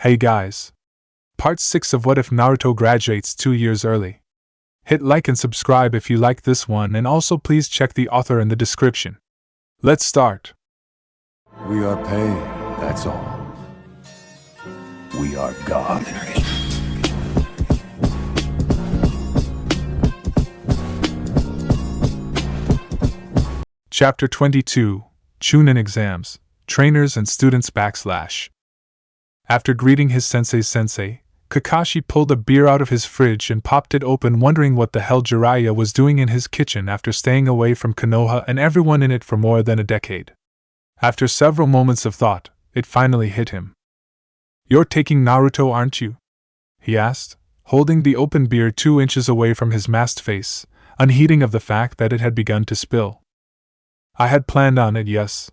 Hey guys! Part 6 of What If Naruto Graduates 2 Years Early. Hit like and subscribe if you like this one, and also please check the author in the description. Let's start. We are pain, that's all. We are God. Chapter 22, Chunin Exams, Trainers and Students / After greeting his sensei, Kakashi pulled a beer out of his fridge and popped it open, wondering what the hell Jiraiya was doing in his kitchen after staying away from Konoha and everyone in it for more than a decade. After several moments of thought, it finally hit him. "You're taking Naruto, aren't you?" he asked, holding the open beer 2 inches away from his masked face, unheeding of the fact that it had begun to spill. "I had planned on it, yes,"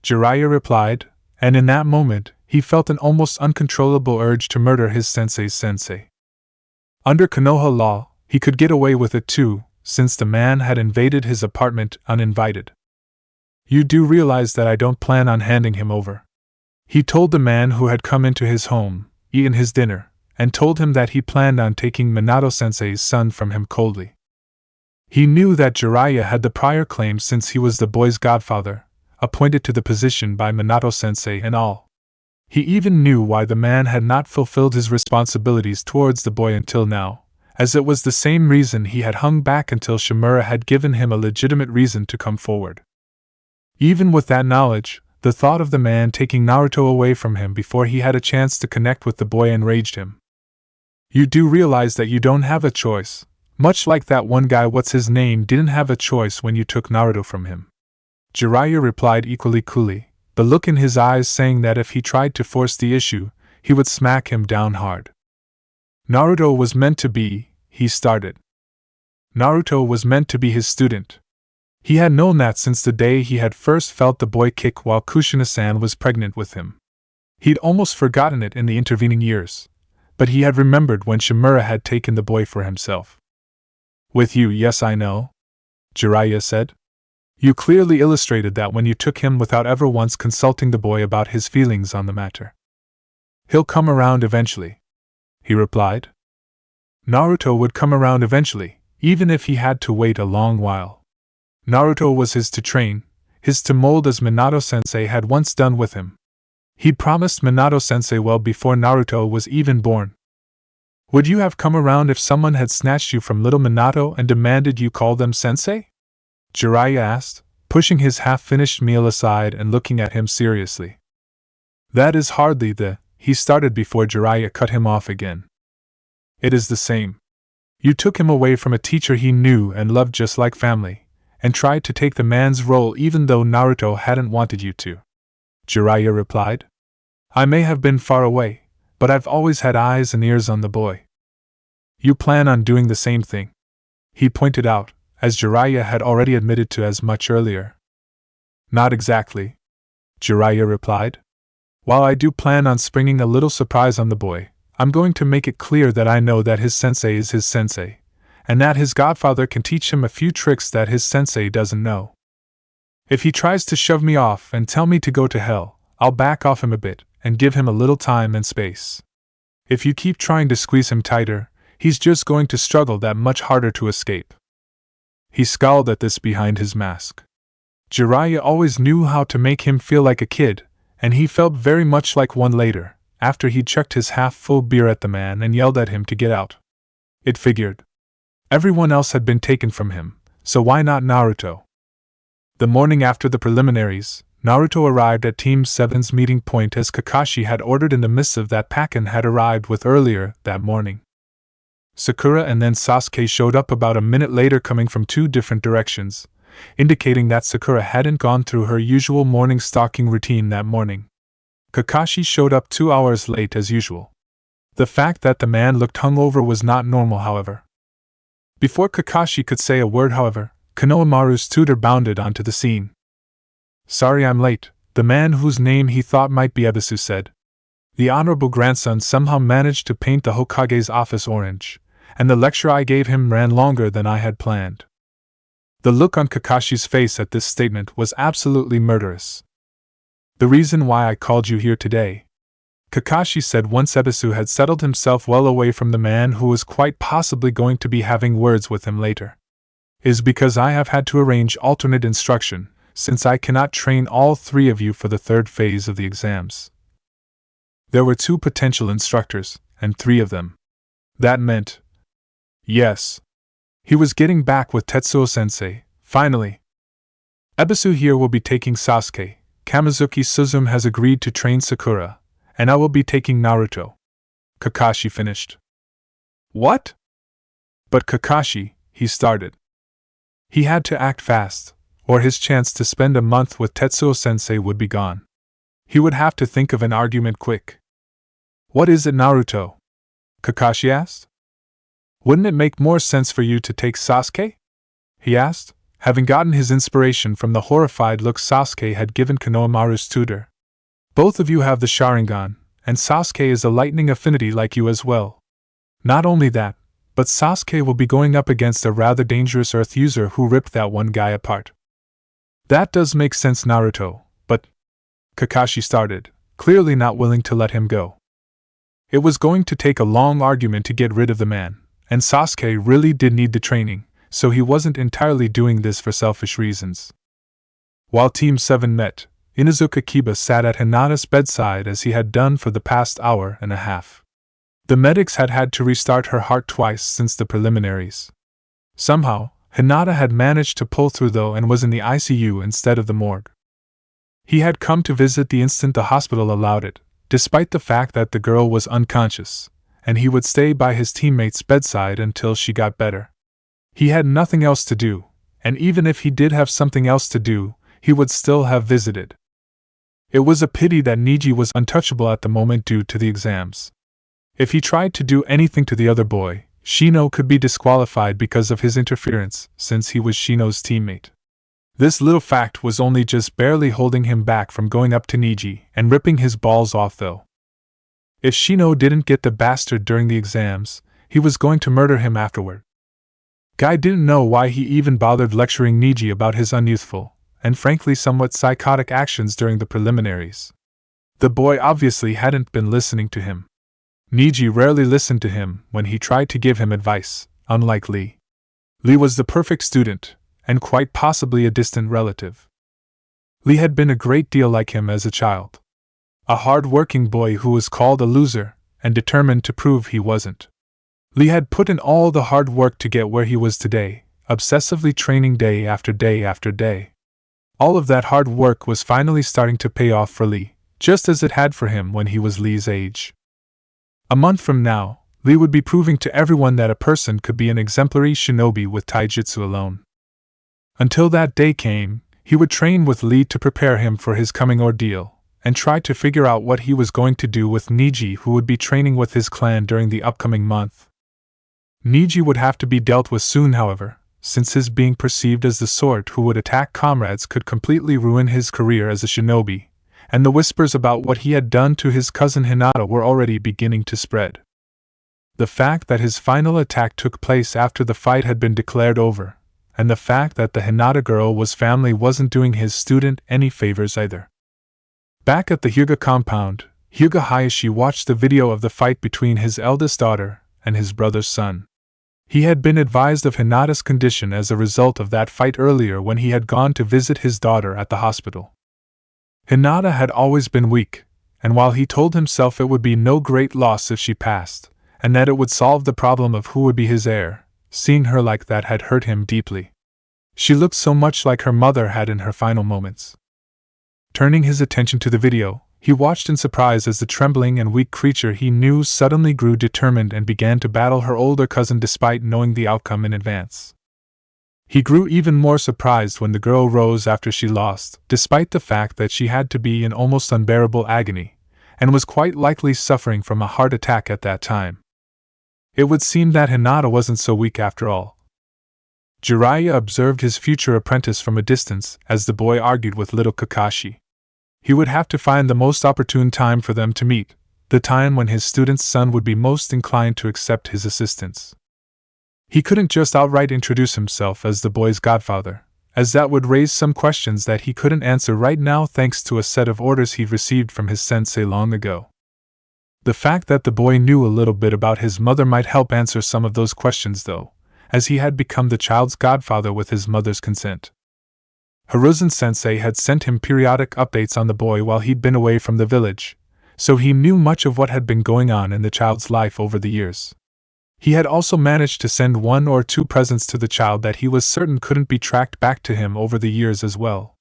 Jiraiya replied, and in that moment, he felt an almost uncontrollable urge to murder his sensei's sensei. Under Konoha law, he could get away with it too, since the man had invaded his apartment uninvited. "You do realize that I don't plan on handing him over," he told the man who had come into his home, eaten his dinner, and told him that he planned on taking Minato-sensei's son from him coldly. He knew that Jiraiya had the prior claim since he was the boy's godfather, appointed to the position by Minato-sensei and all. He even knew why the man had not fulfilled his responsibilities towards the boy until now, as it was the same reason he had hung back until Shimura had given him a legitimate reason to come forward. Even with that knowledge, the thought of the man taking Naruto away from him before he had a chance to connect with the boy enraged him. "You do realize that you don't have a choice, much like that one guy what's-his-name didn't have a choice when you took Naruto from him," Jiraiya replied equally coolly, the look in his eyes saying that if he tried to force the issue, he would smack him down hard. "Naruto was meant to be," he started. "Naruto was meant to be his student. He had known that since the day he had first felt the boy kick while Kushina-san was pregnant with him. He'd almost forgotten it in the intervening years, but he had remembered when Shimura had taken the boy for himself. "With you, yes, I know," Jiraiya said. "You clearly illustrated that when you took him without ever once consulting the boy about his feelings on the matter." "He'll come around eventually," he replied. Naruto would come around eventually, even if he had to wait a long while. Naruto was his to train, his to mold as Minato-sensei had once done with him. He'd promised Minato-sensei well before Naruto was even born. "Would you have come around if someone had snatched you from little Minato and demanded you call them sensei?" Jiraiya asked, pushing his half-finished meal aside and looking at him seriously. "That is hardly he started before Jiraiya cut him off again. "It is the same. You took him away from a teacher he knew and loved just like family, and tried to take the man's role even though Naruto hadn't wanted you to," Jiraiya replied. "I may have been far away, but I've always had eyes and ears on the boy. You plan on doing the same thing," he pointed out, as Jiraiya had already admitted to as much earlier. "Not exactly," Jiraiya replied. "While I do plan on springing a little surprise on the boy, I'm going to make it clear that I know that his sensei is his sensei, and that his godfather can teach him a few tricks that his sensei doesn't know. If he tries to shove me off and tell me to go to hell, I'll back off him a bit and give him a little time and space. If you keep trying to squeeze him tighter, he's just going to struggle that much harder to escape." He scowled at this behind his mask. Jiraiya always knew how to make him feel like a kid, and he felt very much like one later, after he chucked his half-full beer at the man and yelled at him to get out. It figured. Everyone else had been taken from him, so why not Naruto? The morning after the preliminaries, Naruto arrived at Team 7's meeting point as Kakashi had ordered in the missive that Pakken had arrived with earlier that morning. Sakura and then Sasuke showed up about a minute later, coming from 2 different directions, indicating that Sakura hadn't gone through her usual morning stalking routine that morning. Kakashi showed up 2 hours late as usual. The fact that the man looked hungover was not normal, however. Before Kakashi could say a word, however, Konohamaru's tutor bounded onto the scene. "Sorry I'm late," the man whose name he thought might be Ebisu said. "The honorable grandson somehow managed to paint the Hokage's office orange, and the lecture I gave him ran longer than I had planned." The look on Kakashi's face at this statement was absolutely murderous. "The reason why I called you here today," Kakashi said once Ebisu had settled himself well away from the man who was quite possibly going to be having words with him later. Is because I have had to arrange alternate instruction, since I cannot train all three of you for the third phase of the exams. There were 2 potential instructors, and 3 of them. That meant… Yes. He was getting back with Tetsuo-sensei, finally. Ebisu here will be taking Sasuke, Kamizuki Suzume has agreed to train Sakura, and I will be taking Naruto. Kakashi finished. What? But Kakashi, he started. He had to act fast, or his chance to spend a month with Tetsuo-sensei would be gone. He would have to think of an argument quick. What is it, Naruto? Kakashi asked. Wouldn't it make more sense for you to take Sasuke? He asked, having gotten his inspiration from the horrified look Sasuke had given Konohamaru's tutor. Both of you have the Sharingan, and Sasuke is a lightning affinity like you as well. Not only that, but Sasuke will be going up against a rather dangerous Earth user who ripped that one guy apart. That does make sense, Naruto, but… Kakashi started, clearly not willing to let him go. It was going to take a long argument to get rid of the man, and Sasuke really did need the training, so he wasn't entirely doing this for selfish reasons. While Team 7 met, Inuzuka Kiba sat at Hinata's bedside as he had done for the past hour and a half. The medics had had to restart her heart twice since the preliminaries. Somehow, Hinata had managed to pull through though and was in the ICU instead of the morgue. He had come to visit the instant the hospital allowed it, despite the fact that the girl was unconscious, and he would stay by his teammate's bedside until she got better. He had nothing else to do, and even if he did have something else to do, he would still have visited. It was a pity that Niji was untouchable at the moment due to the exams. If he tried to do anything to the other boy, Shino could be disqualified because of his interference, since he was Shino's teammate. This little fact was only just barely holding him back from going up to Niji and ripping his balls off though. If Shino didn't get the bastard during the exams, he was going to murder him afterward. Guy didn't know why he even bothered lecturing Niji about his unyouthful, and frankly somewhat psychotic actions during the preliminaries. The boy obviously hadn't been listening to him. Niji rarely listened to him when he tried to give him advice, unlike Lee. Lee was the perfect student, and quite possibly a distant relative. Lee had been a great deal like him as a child. A hard-working boy who was called a loser, and determined to prove he wasn't. Lee had put in all the hard work to get where he was today, obsessively training day after day after day. All of that hard work was finally starting to pay off for Lee, just as it had for him when he was Lee's age. A month from now, Lee would be proving to everyone that a person could be an exemplary shinobi with taijutsu alone. Until that day came, he would train with Lee to prepare him for his coming ordeal, and try to figure out what he was going to do with Niji, who would be training with his clan during the upcoming month. Niji would have to be dealt with soon, however, since his being perceived as the sort who would attack comrades could completely ruin his career as a shinobi, and the whispers about what he had done to his cousin Hinata were already beginning to spread. The fact that his final attack took place after the fight had been declared over, and the fact that the Hinata girl was family wasn't doing his student any favors either. Back at the Hyuga compound, Hyuga Hayashi watched the video of the fight between his eldest daughter and his brother's son. He had been advised of Hinata's condition as a result of that fight earlier when he had gone to visit his daughter at the hospital. Hinata had always been weak, and while he told himself it would be no great loss if she passed, and that it would solve the problem of who would be his heir, seeing her like that had hurt him deeply. She looked so much like her mother had in her final moments. Turning his attention to the video, he watched in surprise as the trembling and weak creature he knew suddenly grew determined and began to battle her older cousin despite knowing the outcome in advance. He grew even more surprised when the girl rose after she lost, despite the fact that she had to be in almost unbearable agony, and was quite likely suffering from a heart attack at that time. It would seem that Hinata wasn't so weak after all. Jiraiya observed his future apprentice from a distance as the boy argued with little Kakashi. He would have to find the most opportune time for them to meet, the time when his student's son would be most inclined to accept his assistance. He couldn't just outright introduce himself as the boy's godfather, as that would raise some questions that he couldn't answer right now thanks to a set of orders he'd received from his sensei long ago. The fact that the boy knew a little bit about his mother might help answer some of those questions, though, as he had become the child's godfather with his mother's consent. Hiruzen sensei had sent him periodic updates on the boy while he'd been away from the village, so he knew much of what had been going on in the child's life over the years. He had also managed to send 1 or 2 presents to the child that he was certain couldn't be tracked back to him over the years as well.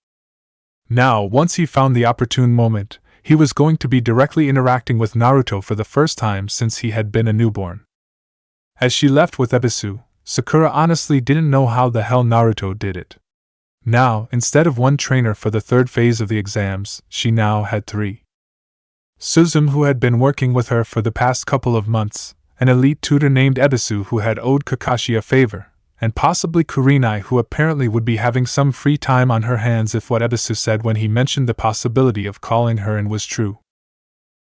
Now, once he found the opportune moment, he was going to be directly interacting with Naruto for the first time since he had been a newborn. As she left with Ebisu, Sakura honestly didn't know how the hell Naruto did it. Now, instead of 1 trainer for the 3rd phase of the exams, she now had 3. Suzume, who had been working with her for the past couple of months, an elite tutor named Ebisu who had owed Kakashi a favor, and possibly Kurenai, who apparently would be having some free time on her hands if what Ebisu said when he mentioned the possibility of calling her in was true.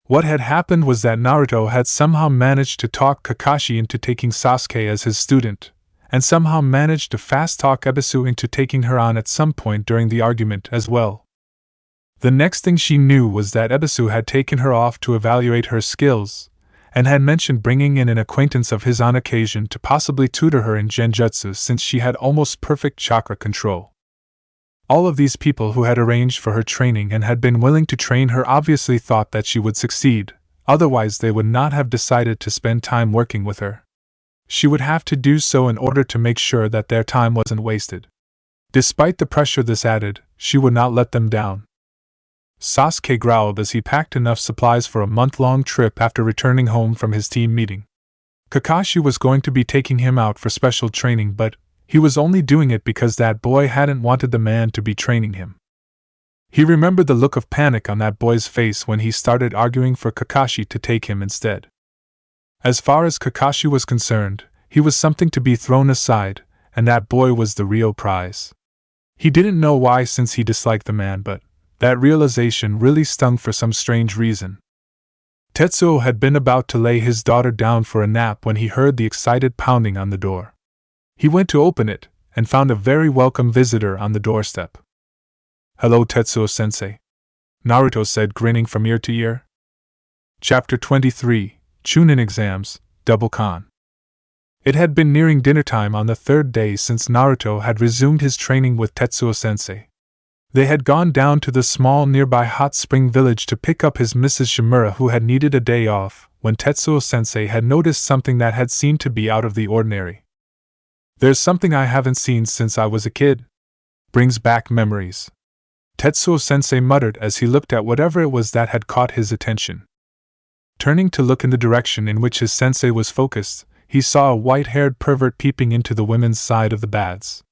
What had happened was that Naruto had somehow managed to talk Kakashi into taking Sasuke as his student, and somehow managed to fast-talk Ebisu into taking her on at some point during the argument as well. The next thing she knew was that Ebisu had taken her off to evaluate her skills, and had mentioned bringing in an acquaintance of his on occasion to possibly tutor her in genjutsu since she had almost perfect chakra control. All of these people who had arranged for her training and had been willing to train her obviously thought that she would succeed, otherwise they would not have decided to spend time working with her. She would have to do so in order to make sure that their time wasn't wasted. Despite the pressure this added, she would not let them down. Sasuke growled as he packed enough supplies for a month-long trip after returning home from his team meeting. Kakashi was going to be taking him out for special training, but he was only doing it because that boy hadn't wanted the man to be training him. He remembered the look of panic on that boy's face when he started arguing for Kakashi to take him instead. As far as Kakashi was concerned, he was something to be thrown aside, and that boy was the real prize. He didn't know why since he disliked the man, but that realization really stung for some strange reason. Tetsuo had been about to lay his daughter down for a nap when he heard the excited pounding on the door. He went to open it, and found a very welcome visitor on the doorstep. "Hello, Tetsuo-sensei," Naruto said, grinning from ear to ear. Chapter 23, Chunin Exams, Double Con. It had been nearing dinnertime on the 3rd day since Naruto had resumed his training with Tetsuo-sensei. They had gone down to the small nearby hot spring village to pick up his Mrs. Shimura, who had needed a day off, when Tetsuo-sensei had noticed something that had seemed to be out of the ordinary. "There's something I haven't seen since I was a kid. Brings back memories," Tetsuo-sensei muttered as he looked at whatever it was that had caught his attention. Turning to look in the direction in which his sensei was focused, he saw a white-haired pervert peeping into the women's side of the baths.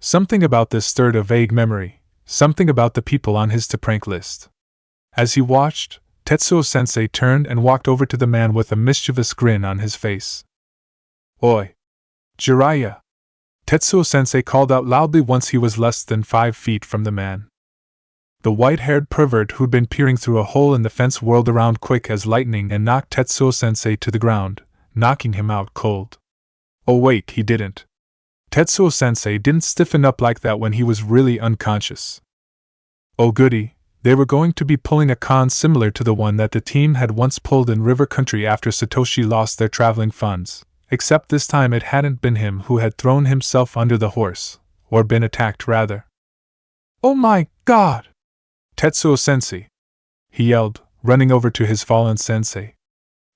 Something about this stirred a vague memory. Something about the people on his to-prank list. As he watched, Tetsuo-sensei turned and walked over to the man with a mischievous grin on his face. "Oi! Jiraiya!" Tetsuo-sensei called out loudly once he was less than 5 feet from the man. The white-haired pervert who'd been peering through a hole in the fence whirled around quick as lightning and knocked Tetsuo-sensei to the ground, knocking him out cold. Oh wait, he didn't. Tetsuo-sensei didn't stiffen up like that when he was really unconscious. Oh goody, they were going to be pulling a con similar to the one that the team had once pulled in River Country after Satoshi lost their traveling funds, except this time it hadn't been him who had thrown himself under the horse, or been attacked rather. "Oh my god! Tetsuo-sensei!" he yelled, running over to his fallen sensei.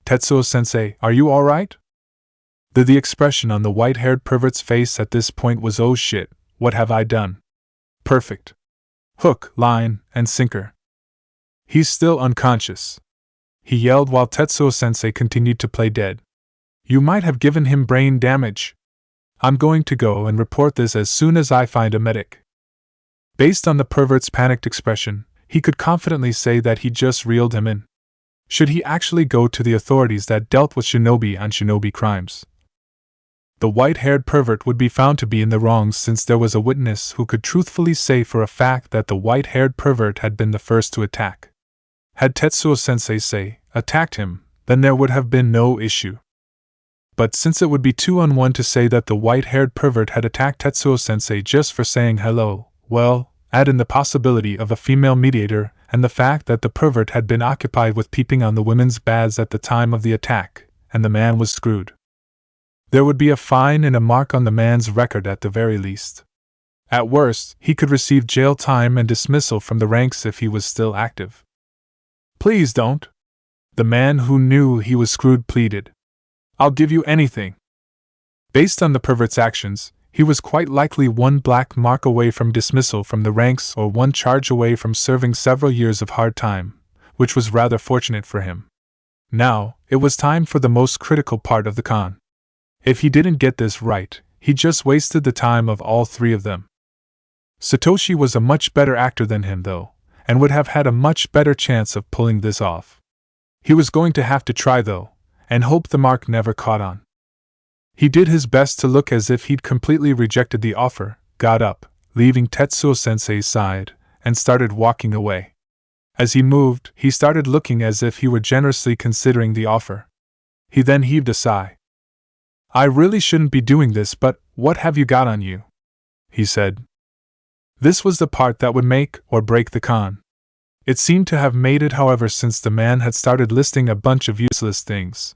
"Tetsuo-sensei, are you alright?" The expression on the white-haired pervert's face at this point was, "Oh shit, what have I done?" Perfect. Hook, line, and sinker. "He's still unconscious," he yelled while Tetsuo-sensei continued to play dead. "You might have given him brain damage. I'm going to go and report this as soon as I find a medic." Based on the pervert's panicked expression, he could confidently say that he just reeled him in. Should he actually go to the authorities that dealt with shinobi on shinobi crimes? The white-haired pervert would be found to be in the wrong since there was a witness who could truthfully say for a fact that the white-haired pervert had been the first to attack. Had Tetsuo-sensei attacked him, then there would have been no issue. But since it would be 2-on-1 to say that the white-haired pervert had attacked Tetsuo-sensei just for saying hello, well, add in the possibility of a female mediator, and the fact that the pervert had been occupied with peeping on the women's baths at the time of the attack, and the man was screwed. There would be a fine and a mark on the man's record at the very least. At worst, he could receive jail time and dismissal from the ranks if he was still active. "Please don't," the man who knew he was screwed pleaded. "I'll give you anything." Based on the pervert's actions, he was quite likely one black mark away from dismissal from the ranks or one charge away from serving several years of hard time, which was rather fortunate for him. Now, it was time for the most critical part of the con. If he didn't get this right, he just wasted the time of all three of them. Satoshi was a much better actor than him, though, and would have had a much better chance of pulling this off. He was going to have to try, though, and hope the mark never caught on. He did his best to look as if he'd completely rejected the offer, got up, leaving Tetsuo-sensei's side, and started walking away. As he moved, he started looking as if he were generously considering the offer. He then heaved a sigh. "I really shouldn't be doing this, but what have you got on you?" he said. This was the part that would make or break the con. It seemed to have made it, however, since the man had started listing a bunch of useless things.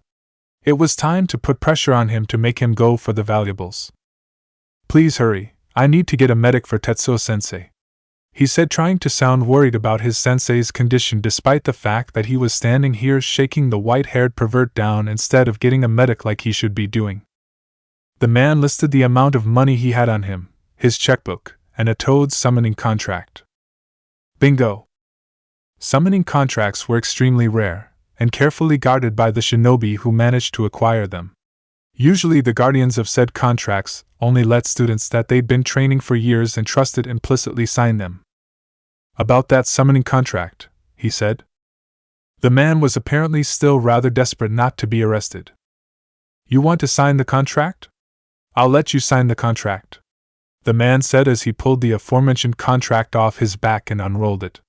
It was time to put pressure on him to make him go for the valuables. "Please hurry, I need to get a medic for Tetsuo-sensei," he said, trying to sound worried about his sensei's condition despite the fact that he was standing here shaking the white-haired pervert down instead of getting a medic like he should be doing. The man listed the amount of money he had on him, his checkbook, and a toad summoning contract. Bingo! Summoning contracts were extremely rare, and carefully guarded by the shinobi who managed to acquire them. Usually the guardians of said contracts only let students that they'd been training for years and trusted implicitly sign them. "About that summoning contract," he said. The man was apparently still rather desperate not to be arrested. "You want to sign the contract? I'll let you sign the contract," the man said as he pulled the aforementioned contract off his back and unrolled it.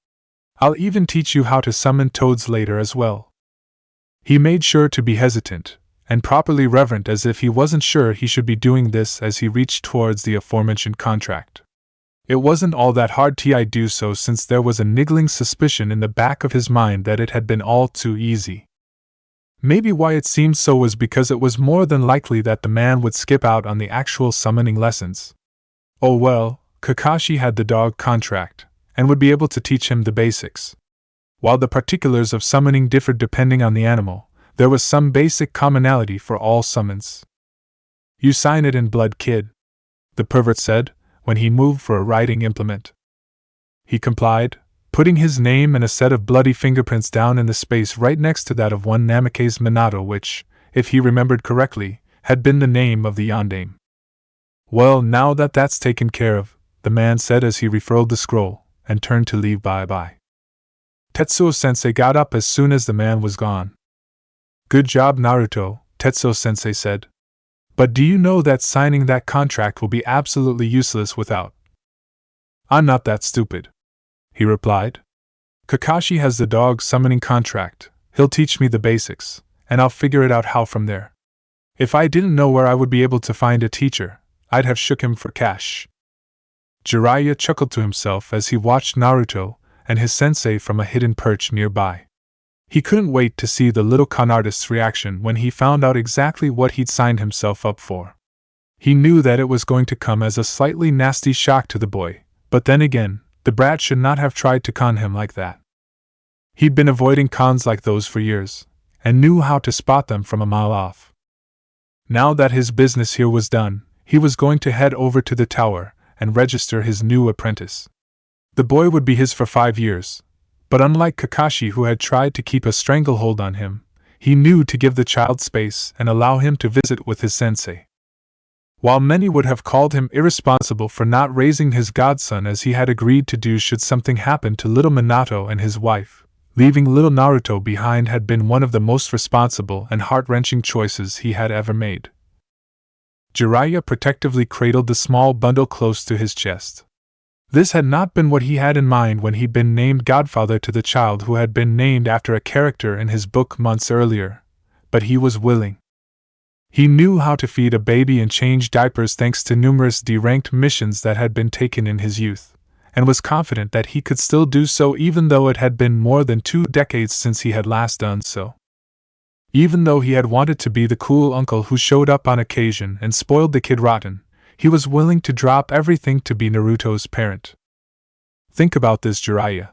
"I'll even teach you how to summon toads later as well." He made sure to be hesitant, and properly reverent, as if he wasn't sure he should be doing this as he reached towards the aforementioned contract. It wasn't all that hard to do so, since there was a niggling suspicion in the back of his mind that it had been all too easy. Maybe why it seemed so was because it was more than likely that the man would skip out on the actual summoning lessons. Oh well, Kakashi had the dog contract, and would be able to teach him the basics. While the particulars of summoning differed depending on the animal, there was some basic commonality for all summons. "You sign it in blood, kid," the pervert said, when he moved for a writing implement. He complied, putting his name and a set of bloody fingerprints down in the space right next to that of one Namikaze Minato, which, if he remembered correctly, had been the name of the yondaime. "Well, now that that's taken care of," the man said as he refurled the scroll, and turned to leave. Bye-bye. Tetsuo-sensei got up as soon as the man was gone. "Good job, Naruto," Tetsuo-sensei said. "But do you know that signing that contract will be absolutely useless without?" "I'm not that stupid," he replied. "Kakashi has the dog summoning contract, he'll teach me the basics, and I'll figure it out how from there. If I didn't know where I would be able to find a teacher, I'd have shook him for cash." Jiraiya chuckled to himself as he watched Naruto and his sensei from a hidden perch nearby. He couldn't wait to see the little con artist's reaction when he found out exactly what he'd signed himself up for. He knew that it was going to come as a slightly nasty shock to the boy, but then again, the brat should not have tried to con him like that. He'd been avoiding cons like those for years, and knew how to spot them from a mile off. Now that his business here was done, he was going to head over to the tower and register his new apprentice. The boy would be his for 5 years, but unlike Kakashi, who had tried to keep a stranglehold on him, he knew to give the child space and allow him to visit with his sensei. While many would have called him irresponsible for not raising his godson as he had agreed to do should something happen to little Minato and his wife, leaving little Naruto behind had been one of the most responsible and heart-wrenching choices he had ever made. Jiraiya protectively cradled the small bundle close to his chest. This had not been what he had in mind when he'd been named godfather to the child who had been named after a character in his book months earlier, but he was willing. He knew how to feed a baby and change diapers thanks to numerous D-ranked missions that had been taken in his youth, and was confident that he could still do so even though it had been more than 2 decades since he had last done so. Even though he had wanted to be the cool uncle who showed up on occasion and spoiled the kid rotten, he was willing to drop everything to be Naruto's parent. "Think about this, Jiraiya,"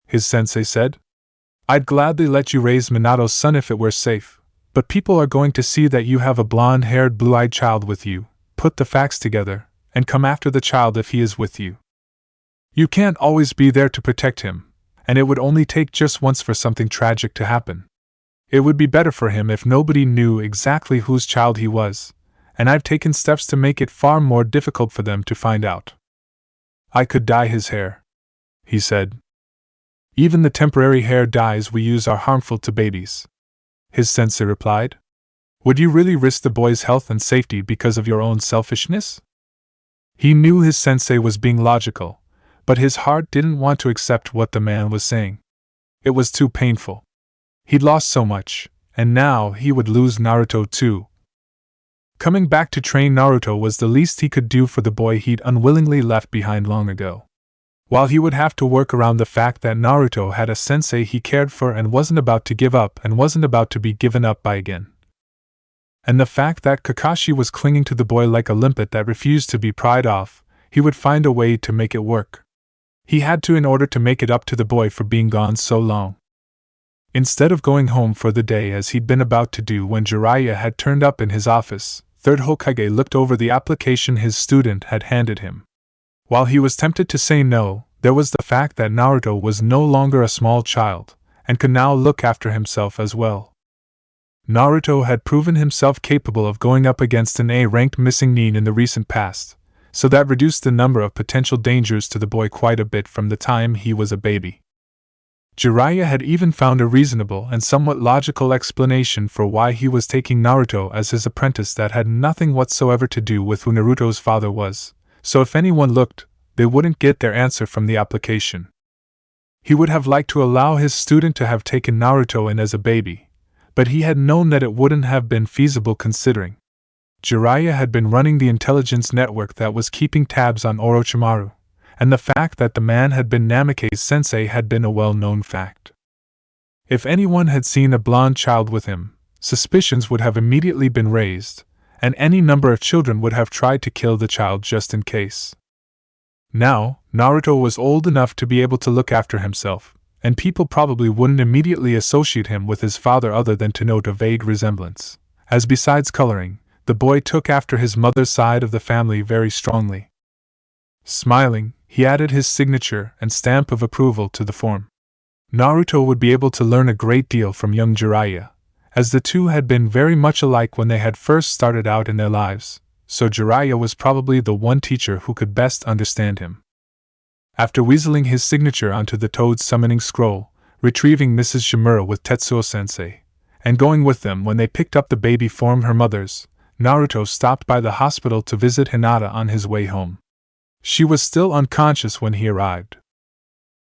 his sensei said. "I'd gladly let you raise Minato's son if it were safe, but people are going to see that you have a blonde-haired, blue-eyed child with you, put the facts together, and come after the child if he is with you. You can't always be there to protect him, and it would only take just once for something tragic to happen. It would be better for him if nobody knew exactly whose child he was, and I've taken steps to make it far more difficult for them to find out. I could dye his hair," he said. "Even the temporary hair dyes we use are harmful to babies," his sensei replied. "Would you really risk the boy's health and safety because of your own selfishness?" He knew his sensei was being logical, but his heart didn't want to accept what the man was saying. It was too painful. He'd lost so much, and now he would lose Naruto too. Coming back to train Naruto was the least he could do for the boy he'd unwillingly left behind long ago. While he would have to work around the fact that Naruto had a sensei he cared for and wasn't about to give up and wasn't about to be given up by again. And the fact that Kakashi was clinging to the boy like a limpet that refused to be pried off, he would find a way to make it work. He had to in order to make it up to the boy for being gone so long. Instead of going home for the day as he'd been about to do when Jiraiya had turned up in his office, Third Hokage looked over the application his student had handed him. While he was tempted to say no, there was the fact that Naruto was no longer a small child, and could now look after himself as well. Naruto had proven himself capable of going up against an A-ranked missing nin in the recent past, so that reduced the number of potential dangers to the boy quite a bit from the time he was a baby. Jiraiya had even found a reasonable and somewhat logical explanation for why he was taking Naruto as his apprentice that had nothing whatsoever to do with who Naruto's father was, so if anyone looked, they wouldn't get their answer from the application. He would have liked to allow his student to have taken Naruto in as a baby, but he had known that it wouldn't have been feasible considering Jiraiya had been running the intelligence network that was keeping tabs on Orochimaru, and the fact that the man had been Namake's sensei had been a well-known fact. If anyone had seen a blonde child with him, suspicions would have immediately been raised, and any number of children would have tried to kill the child just in case. Now, Naruto was old enough to be able to look after himself, and people probably wouldn't immediately associate him with his father other than to note a vague resemblance, as besides coloring, the boy took after his mother's side of the family very strongly. Smiling, he added his signature and stamp of approval to the form. Naruto would be able to learn a great deal from young Jiraiya, as the two had been very much alike when they had first started out in their lives, so Jiraiya was probably the one teacher who could best understand him. After weaseling his signature onto the Toad's summoning scroll, retrieving Mrs. Shimura with Tetsuo-sensei, and going with them when they picked up the baby form her mother's, Naruto stopped by the hospital to visit Hinata on his way home. She was still unconscious when he arrived.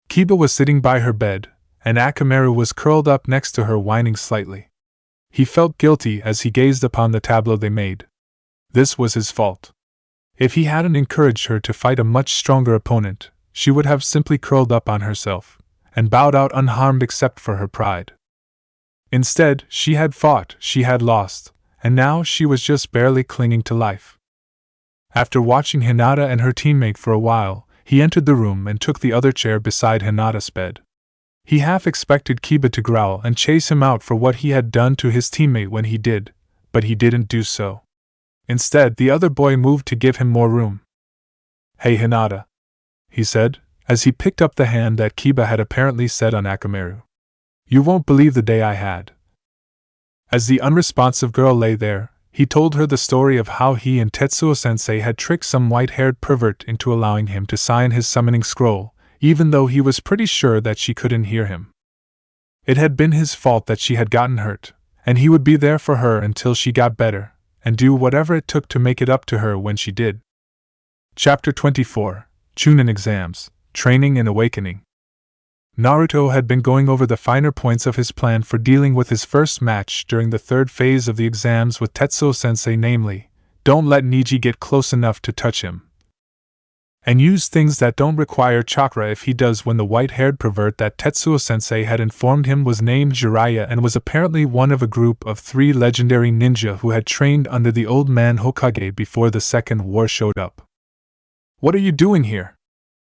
Kiba was sitting by her bed, and Akamaru was curled up next to her whining slightly. He felt guilty as he gazed upon the tableau they made. This was his fault. If he hadn't encouraged her to fight a much stronger opponent, she would have simply curled up on herself, and bowed out unharmed except for her pride. Instead, she had fought, she had lost, and now she was just barely clinging to life. After watching Hinata and her teammate for a while, he entered the room and took the other chair beside Hinata's bed. He half expected Kiba to growl and chase him out for what he had done to his teammate when he did, but he didn't do so. Instead, the other boy moved to give him more room. "Hey Hinata," he said, as he picked up the hand that Kiba had apparently set on Akamaru. "You won't believe the day I had." As the unresponsive girl lay there, he told her the story of how he and Tetsuo-sensei had tricked some white-haired pervert into allowing him to sign his summoning scroll, even though he was pretty sure that she couldn't hear him. It had been his fault that she had gotten hurt, and he would be there for her until she got better, and do whatever it took to make it up to her when she did. Chapter 24, Chunin Exams, Training and Awakening. Naruto had been going over the finer points of his plan for dealing with his first match during the third phase of the exams with Tetsuo-sensei, namely, don't let Niji get close enough to touch him. And use things that don't require chakra if he does. When the white-haired pervert that Tetsuo-sensei had informed him was named Jiraiya and was apparently one of a group of 3 legendary ninja who had trained under the old man Hokage before the Second War showed up. "What are you doing here?"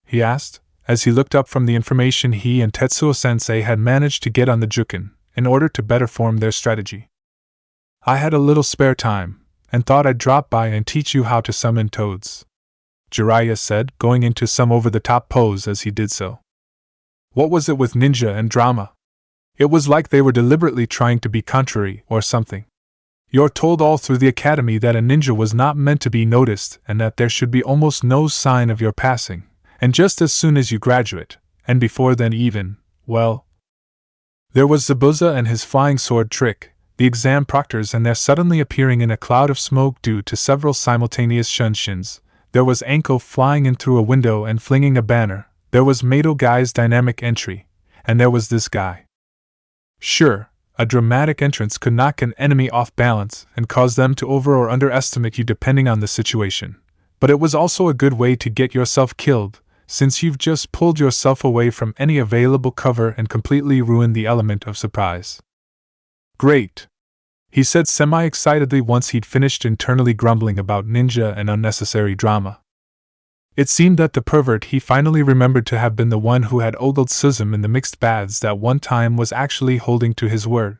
he asked, as he looked up from the information he and Tetsuo-sensei had managed to get on the Jukin, in order to better form their strategy. "I had a little spare time, and thought I'd drop by and teach you how to summon toads," Jiraiya said, going into some over-the-top pose as he did so. What was it with ninja and drama? It was like they were deliberately trying to be contrary or something. You're told all through the academy that a ninja was not meant to be noticed and that there should be almost no sign of your passing, and just as soon as you graduate, and before then even, well, there was Zabuza and his flying sword trick, the exam proctors and their suddenly appearing in a cloud of smoke due to several simultaneous shunshins. There was Anko flying in through a window and flinging a banner, there was Mato Guy's dynamic entry, and there was this guy. Sure, a dramatic entrance could knock an enemy off balance and cause them to over or underestimate you depending on the situation, but it was also a good way to get yourself killed, since you've just pulled yourself away from any available cover and completely ruined the element of surprise. "Great," he said semi-excitedly once he'd finished internally grumbling about ninja and unnecessary drama. It seemed that the pervert he finally remembered to have been the one who had ogled Suzum in the mixed baths that one time was actually holding to his word.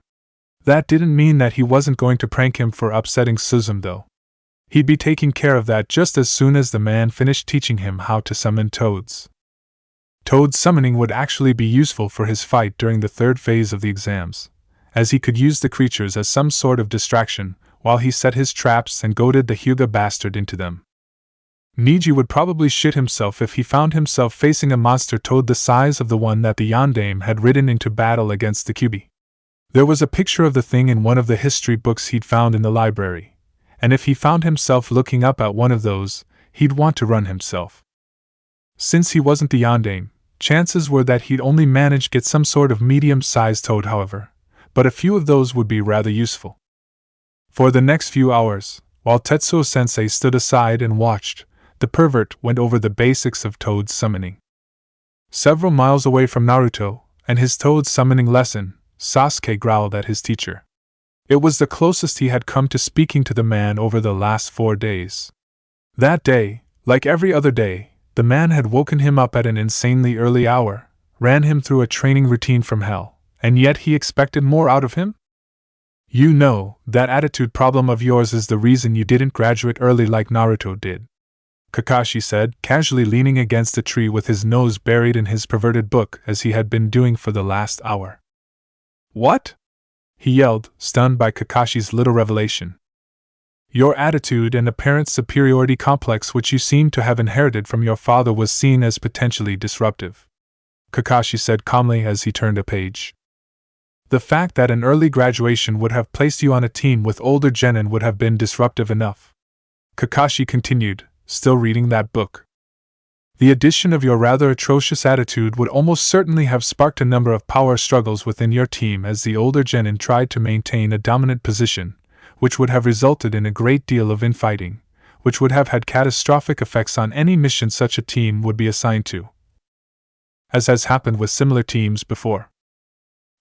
That didn't mean that he wasn't going to prank him for upsetting Suzum though. He'd be taking care of that just as soon as the man finished teaching him how to summon toads. Toad summoning would actually be useful for his fight during the 3rd phase of the exams, as he could use the creatures as some sort of distraction while he set his traps and goaded the Hyuga bastard into them. Niji would probably shit himself if he found himself facing a monster toad the size of the one that the Yondaime had ridden into battle against the Kyubi. There was a picture of the thing in one of the history books he'd found in the library, and if he found himself looking up at one of those, he'd want to run himself. Since he wasn't the Yondaime, chances were that he'd only manage get some sort of medium-sized toad, however, but a few of those would be rather useful. For the next few hours, while Tetsuo-sensei stood aside and watched, the pervert went over the basics of toad summoning. Several miles away from Naruto and his toad summoning lesson, Sasuke growled at his teacher. It was the closest he had come to speaking to the man over the last 4 days. That day, like every other day, the man had woken him up at an insanely early hour, ran him through a training routine from hell, and yet he expected more out of him? "You know, that attitude problem of yours is the reason you didn't graduate early like Naruto did," Kakashi said, casually leaning against a tree with his nose buried in his perverted book as he had been doing for the last hour. "What?" he yelled, stunned by Kakashi's little revelation. "Your attitude and apparent superiority complex which you seem to have inherited from your father was seen as potentially disruptive," Kakashi said calmly as he turned a page. "The fact that an early graduation would have placed you on a team with older genin would have been disruptive enough," Kakashi continued, still reading that book. "The addition of your rather atrocious attitude would almost certainly have sparked a number of power struggles within your team as the older genin tried to maintain a dominant position, which would have resulted in a great deal of infighting, which would have had catastrophic effects on any mission such a team would be assigned to, as has happened with similar teams before.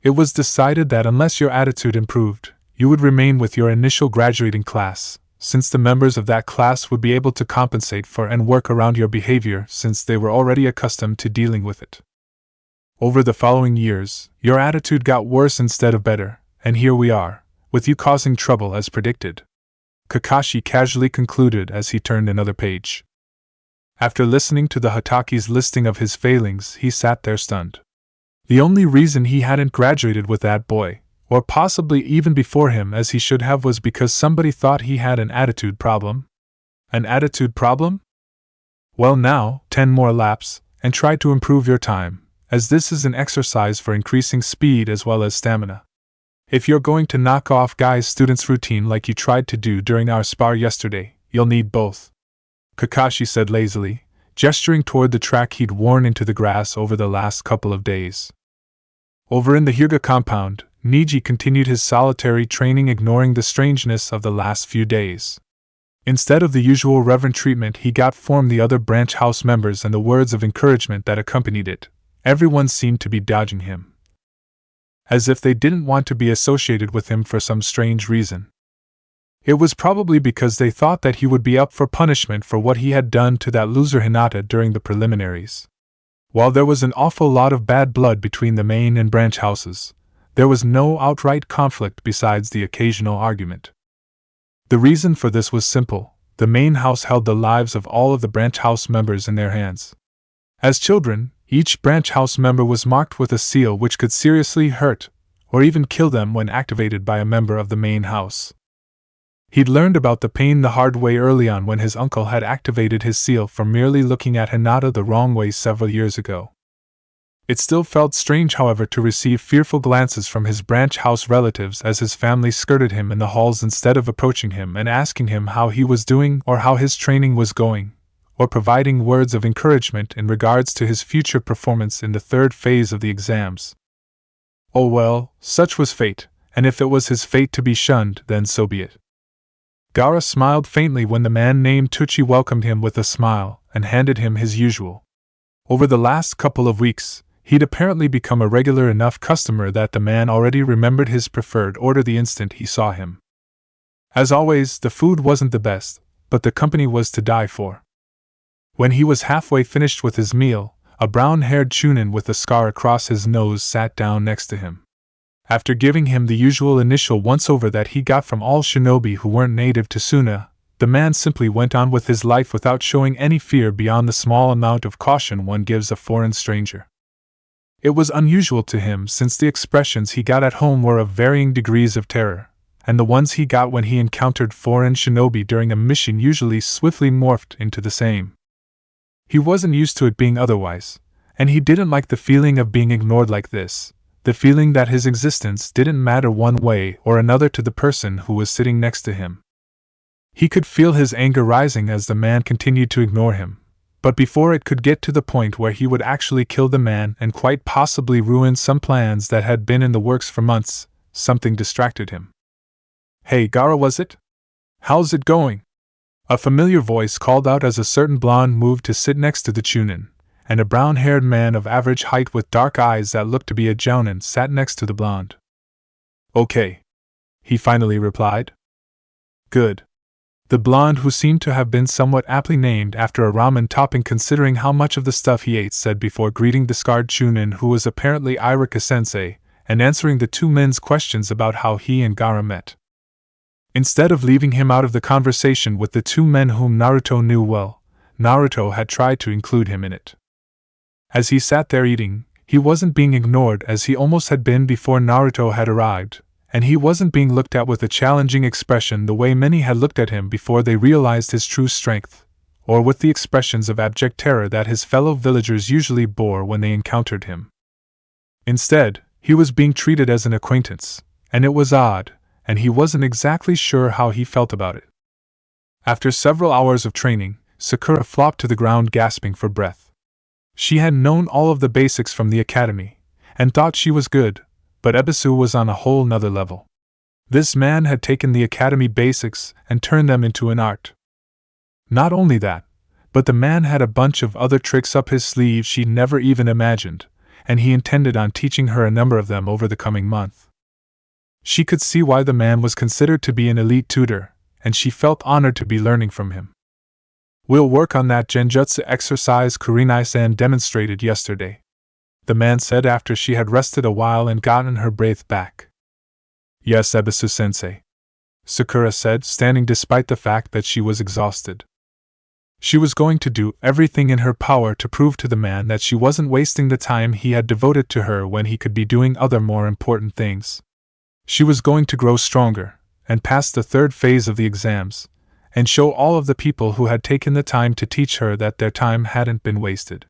It was decided that unless your attitude improved, you would remain with your initial graduating class, since the members of that class would be able to compensate for and work around your behavior since they were already accustomed to dealing with it. Over the following years, your attitude got worse instead of better, and here we are, with you causing trouble as predicted," Kakashi casually concluded as he turned another page. After listening to the Hataki's listing of his failings, he sat there stunned. The only reason he hadn't graduated with that boy, or possibly even before him as he should have, was because somebody thought he had an attitude problem. An attitude problem? Well now, 10 more laps, and try to improve your time, as this is an exercise for increasing speed as well as stamina. If you're going to knock off Guy's student's routine like you tried to do during our spar yesterday, you'll need both," Kakashi said lazily, gesturing toward the track he'd worn into the grass over the last couple of days. Over in the Hyuga compound, Niji continued his solitary training, ignoring the strangeness of the last few days. Instead of the usual reverent treatment he got from the other branch house members and the words of encouragement that accompanied it, everyone seemed to be dodging him, as if they didn't want to be associated with him for some strange reason. It was probably because they thought that he would be up for punishment for what he had done to that loser Hinata during the preliminaries. While there was an awful lot of bad blood between the main and branch houses, there was no outright conflict besides the occasional argument. The reason for this was simple: the main house held the lives of all of the branch house members in their hands. As children, each branch house member was marked with a seal which could seriously hurt, or even kill them when activated by a member of the main house. He'd learned about the pain the hard way early on when his uncle had activated his seal for merely looking at Hinata the wrong way several years ago. It still felt strange, however, to receive fearful glances from his branch house relatives as his family skirted him in the halls instead of approaching him and asking him how he was doing or how his training was going, or providing words of encouragement in regards to his future performance in the third phase of the exams. Oh well, such was fate, and if it was his fate to be shunned, then so be it. Gaara smiled faintly when the man named Tucci welcomed him with a smile and handed him his usual. Over the last couple of weeks, he'd apparently become a regular enough customer that the man already remembered his preferred order the instant he saw him. As always, the food wasn't the best, but the company was to die for. When he was halfway finished with his meal, a brown-haired chunin with a scar across his nose sat down next to him. After giving him the usual initial once-over that he got from all shinobi who weren't native to Suna, the man simply went on with his life without showing any fear beyond the small amount of caution one gives a foreign stranger. It was unusual to him since the expressions he got at home were of varying degrees of terror, and the ones he got when he encountered foreign shinobi during a mission usually swiftly morphed into the same. He wasn't used to it being otherwise, and he didn't like the feeling of being ignored like this, the feeling that his existence didn't matter one way or another to the person who was sitting next to him. He could feel his anger rising as the man continued to ignore him, but before it could get to the point where he would actually kill the man and quite possibly ruin some plans that had been in the works for months, something distracted him. "Hey Gaara, was it? How's it going?" A familiar voice called out as a certain blonde moved to sit next to the chunin, and a brown-haired man of average height with dark eyes that looked to be a jounin sat next to the blonde. "Okay," he finally replied. "Good." The blonde, who seemed to have been somewhat aptly named after a ramen topping considering how much of the stuff he ate, said before greeting the scarred chunin, who was apparently Irika sensei, and answering the two men's questions about how he and Gaara met. Instead of leaving him out of the conversation with the two men whom Naruto knew well, Naruto had tried to include him in it. As he sat there eating, he wasn't being ignored as he almost had been before Naruto had arrived, and he wasn't being looked at with a challenging expression the way many had looked at him before they realized his true strength, or with the expressions of abject terror that his fellow villagers usually bore when they encountered him. Instead, he was being treated as an acquaintance, and it was odd, and he wasn't exactly sure how he felt about it. After several hours of training, Sakura flopped to the ground gasping for breath. She had known all of the basics from the academy, and thought she was good, but Ebisu was on a whole nother level. This man had taken the academy basics and turned them into an art. Not only that, but the man had a bunch of other tricks up his sleeve she'd never even imagined, and he intended on teaching her a number of them over the coming month. She could see why the man was considered to be an elite tutor, and she felt honored to be learning from him. "We'll work on that genjutsu exercise Kurinai-san demonstrated yesterday," the man said after she had rested a while and gotten her breath back. "Yes, Ebisu-sensei," Sakura said, standing despite the fact that she was exhausted. She was going to do everything in her power to prove to the man that she wasn't wasting the time he had devoted to her when he could be doing other more important things. She was going to grow stronger, and pass the third phase of the exams, and show all of the people who had taken the time to teach her that their time hadn't been wasted.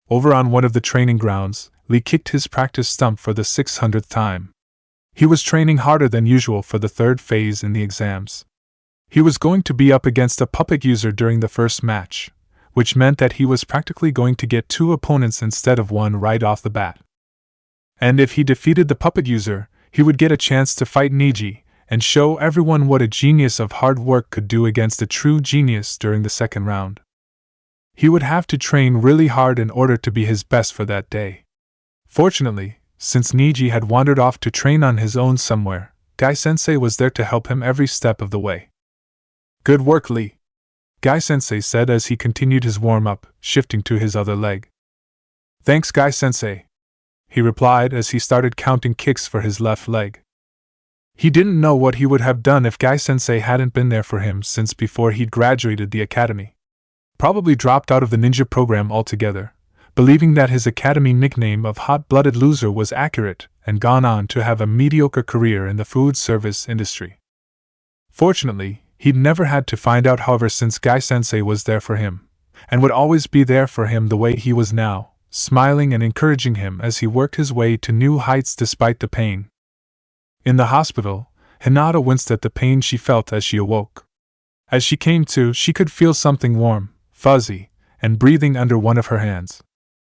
Over on one of the training grounds, Lee kicked his practice stump for the 600th time. He was training harder than usual for the third phase in the exams. He was going to be up against a puppet user during the first match, which meant that he was practically going to get two opponents instead of one right off the bat. And if he defeated the puppet user, he would get a chance to fight Niji, and show everyone what a genius of hard work could do against a true genius during the second round. He would have to train really hard in order to be his best for that day. Fortunately, since Niji had wandered off to train on his own somewhere, Guy-sensei was there to help him every step of the way. "Good work, Lee," Guy-sensei said as he continued his warm-up, shifting to his other leg. "Thanks, Guy-sensei," he replied as he started counting kicks for his left leg. He didn't know what he would have done if Guy-sensei hadn't been there for him since before he'd graduated the academy. Probably dropped out of the ninja program altogether, believing that his academy nickname of hot-blooded loser was accurate, and gone on to have a mediocre career in the food service industry. Fortunately, he'd never had to find out, however, since Guy-sensei was there for him, and would always be there for him the way he was now, smiling and encouraging him as he worked his way to new heights despite the pain. In the hospital, Hinata winced at the pain she felt as she awoke. As she came to, she could feel something warm, fuzzy, and breathing under one of her hands.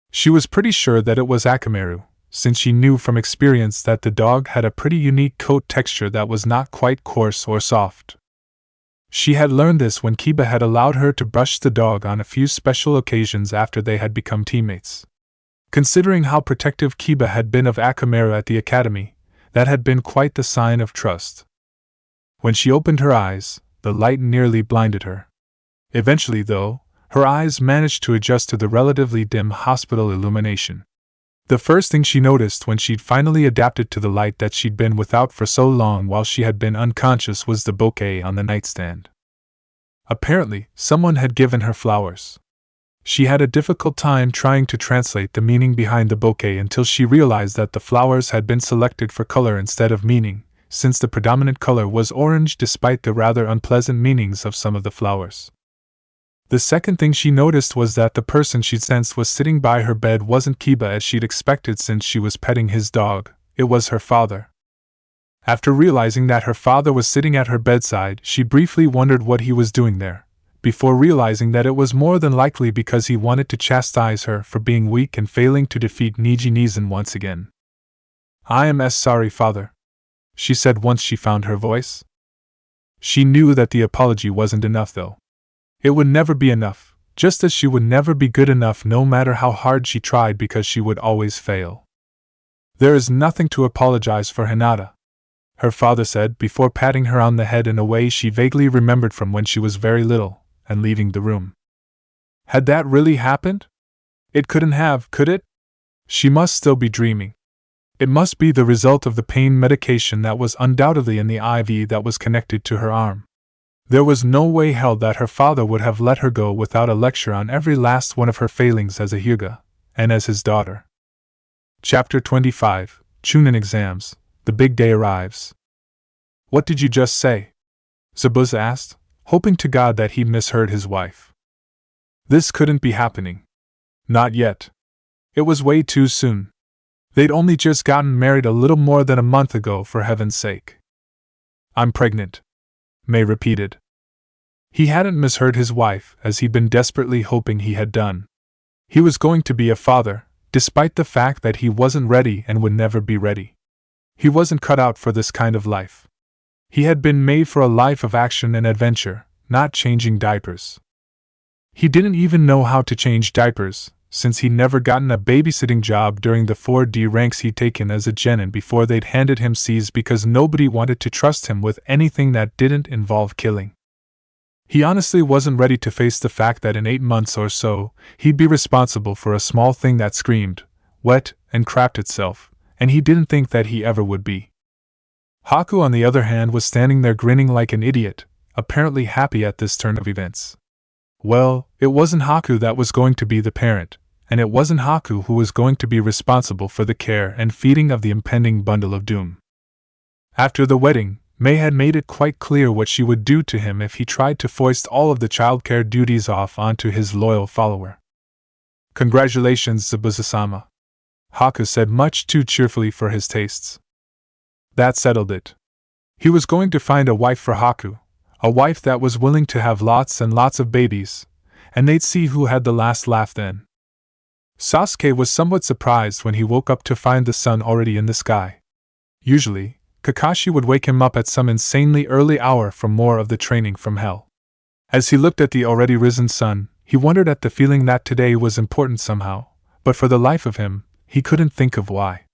She was pretty sure that it was Akamaru, since she knew from experience that the dog had a pretty unique coat texture that was not quite coarse or soft. She had learned this when Kiba had allowed her to brush the dog on a few special occasions after they had become teammates. Considering how protective Kiba had been of Akamaru at the academy, that had been quite the sign of trust. When she opened her eyes, the light nearly blinded her. Eventually, though, her eyes managed to adjust to the relatively dim hospital illumination. The first thing she noticed when she'd finally adapted to the light that she'd been without for so long while she had been unconscious was the bouquet on the nightstand. Apparently, someone had given her flowers. She had a difficult time trying to translate the meaning behind the bouquet until she realized that the flowers had been selected for color instead of meaning, since the predominant color was orange despite the rather unpleasant meanings of some of the flowers. The second thing she noticed was that the person she'd sensed was sitting by her bed wasn't Kiba as she'd expected since she was petting his dog, it was her father. After realizing that her father was sitting at her bedside, she briefly wondered what he was doing there, before realizing that it was more than likely because he wanted to chastise her for being weak and failing to defeat Niji Nizan once again. "I am sorry, father," she said once she found her voice. She knew that the apology wasn't enough, though. It would never be enough, just as she would never be good enough no matter how hard she tried because she would always fail. "There is nothing to apologize for, Hinata," her father said before patting her on the head in a way she vaguely remembered from when she was very little, and leaving the room. Had that really happened? It couldn't have, could it? She must still be dreaming. It must be the result of the pain medication that was undoubtedly in the IV that was connected to her arm. There was no way hell that her father would have let her go without a lecture on every last one of her failings as a Hyuga, and as his daughter. Chapter 25, Chunin Exams, The Big Day Arrives. "What did you just say?" Zabuza asked, hoping to God that he misheard his wife. This couldn't be happening. Not yet. It was way too soon. They'd only just gotten married a little more than a month ago, for heaven's sake. "I'm pregnant," May repeated. He hadn't misheard his wife, as he'd been desperately hoping he had done. He was going to be a father, despite the fact that he wasn't ready and would never be ready. He wasn't cut out for this kind of life. He had been made for a life of action and adventure, not changing diapers. He didn't even know how to change diapers, since he'd never gotten a babysitting job during the 4D ranks he'd taken as a genin before they'd handed him C's because nobody wanted to trust him with anything that didn't involve killing. He honestly wasn't ready to face the fact that in 8 months or so, he'd be responsible for a small thing that screamed, wet, and crapped itself, and he didn't think that he ever would be. Haku, on the other hand, was standing there grinning like an idiot, apparently happy at this turn of events. Well, it wasn't Haku that was going to be the parent, and it wasn't Haku who was going to be responsible for the care and feeding of the impending bundle of doom. After the wedding, May had made it quite clear what she would do to him if he tried to foist all of the childcare duties off onto his loyal follower. "Congratulations, Zabuza-sama," Haku said much too cheerfully for his tastes. That settled it. He was going to find a wife for Haku, a wife that was willing to have lots and lots of babies, and they'd see who had the last laugh then. Sasuke was somewhat surprised when he woke up to find the sun already in the sky. Usually, Kakashi would wake him up at some insanely early hour for more of the training from hell. As he looked at the already risen sun, he wondered at the feeling that today was important somehow, but for the life of him, he couldn't think of why.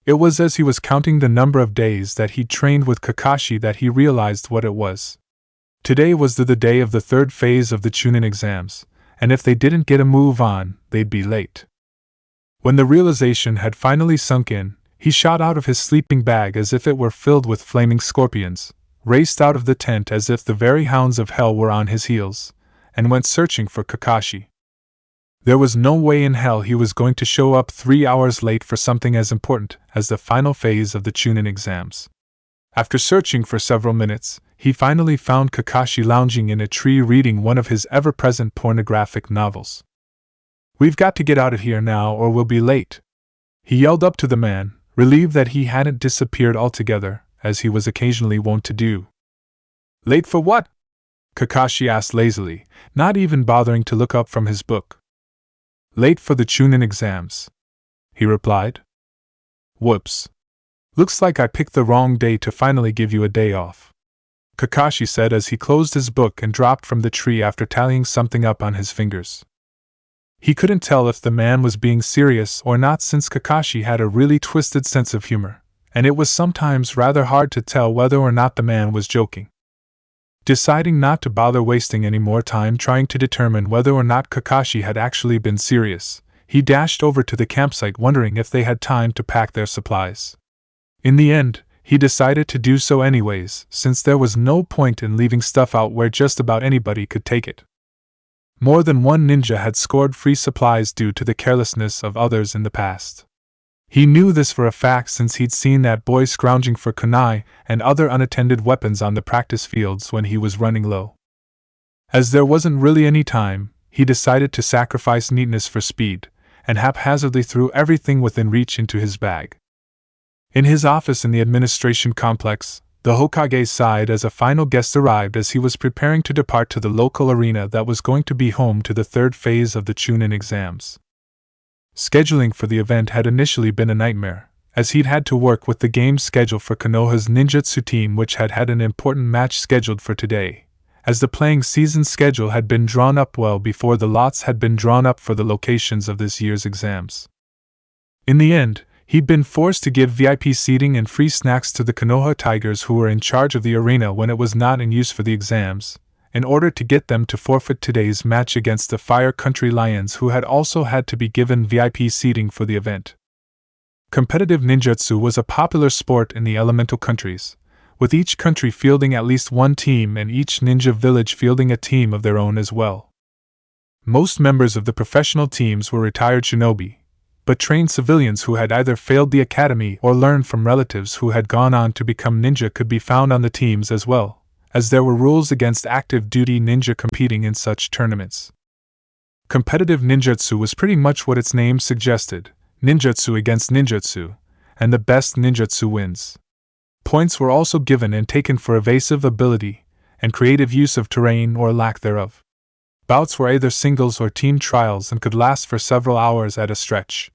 It was as he was counting the number of days that he'd trained with Kakashi that he realized what it was. Today was the day of the third phase of the Chunin exams, and if they didn't get a move on, they'd be late. When the realization had finally sunk in, he shot out of his sleeping bag as if it were filled with flaming scorpions, raced out of the tent as if the very hounds of hell were on his heels, and went searching for Kakashi. There was no way in hell he was going to show up 3 hours late for something as important as the final phase of the Chunin exams. After searching for several minutes, he finally found Kakashi lounging in a tree reading one of his ever-present pornographic novels. "We've got to get out of here now or we'll be late," he yelled up to the man, relieved that he hadn't disappeared altogether, as he was occasionally wont to do. "Late for what?" Kakashi asked lazily, not even bothering to look up from his book. "Late for the Chunin exams," he replied. "Whoops. Looks like I picked the wrong day to finally give you a day off," Kakashi said as he closed his book and dropped from the tree after tallying something up on his fingers. He couldn't tell if the man was being serious or not since Kakashi had a really twisted sense of humor, and it was sometimes rather hard to tell whether or not the man was joking. Deciding not to bother wasting any more time trying to determine whether or not Kakashi had actually been serious, he dashed over to the campsite wondering if they had time to pack their supplies. In the end, he decided to do so anyways, since there was no point in leaving stuff out where just about anybody could take it. More than one ninja had scored free supplies due to the carelessness of others in the past. He knew this for a fact since he'd seen that boy scrounging for kunai and other unattended weapons on the practice fields when he was running low. As there wasn't really any time, he decided to sacrifice neatness for speed, and haphazardly threw everything within reach into his bag. In his office in the administration complex, the Hokage sighed as a final guest arrived as he was preparing to depart to the local arena that was going to be home to the third phase of the Chunin exams. Scheduling for the event had initially been a nightmare, as he'd had to work with the game's schedule for Konoha's ninjutsu team, which had an important match scheduled for today, as the playing season schedule had been drawn up well before the lots had been drawn up for the locations of this year's exams. In the end, he'd been forced to give VIP seating and free snacks to the Konoha Tigers who were in charge of the arena when it was not in use for the exams, in order to get them to forfeit today's match against the Fire Country Lions, who had also had to be given VIP seating for the event. Competitive ninjutsu was a popular sport in the elemental countries, with each country fielding at least one team and each ninja village fielding a team of their own as well. Most members of the professional teams were retired shinobi, but trained civilians who had either failed the academy or learned from relatives who had gone on to become ninja could be found on the teams as well, as there were rules against active duty ninja competing in such tournaments. Competitive ninjutsu was pretty much what its name suggested, ninjutsu against ninjutsu, and the best ninjutsu wins. Points were also given and taken for evasive ability and creative use of terrain or lack thereof. Bouts were either singles or team trials and could last for several hours at a stretch.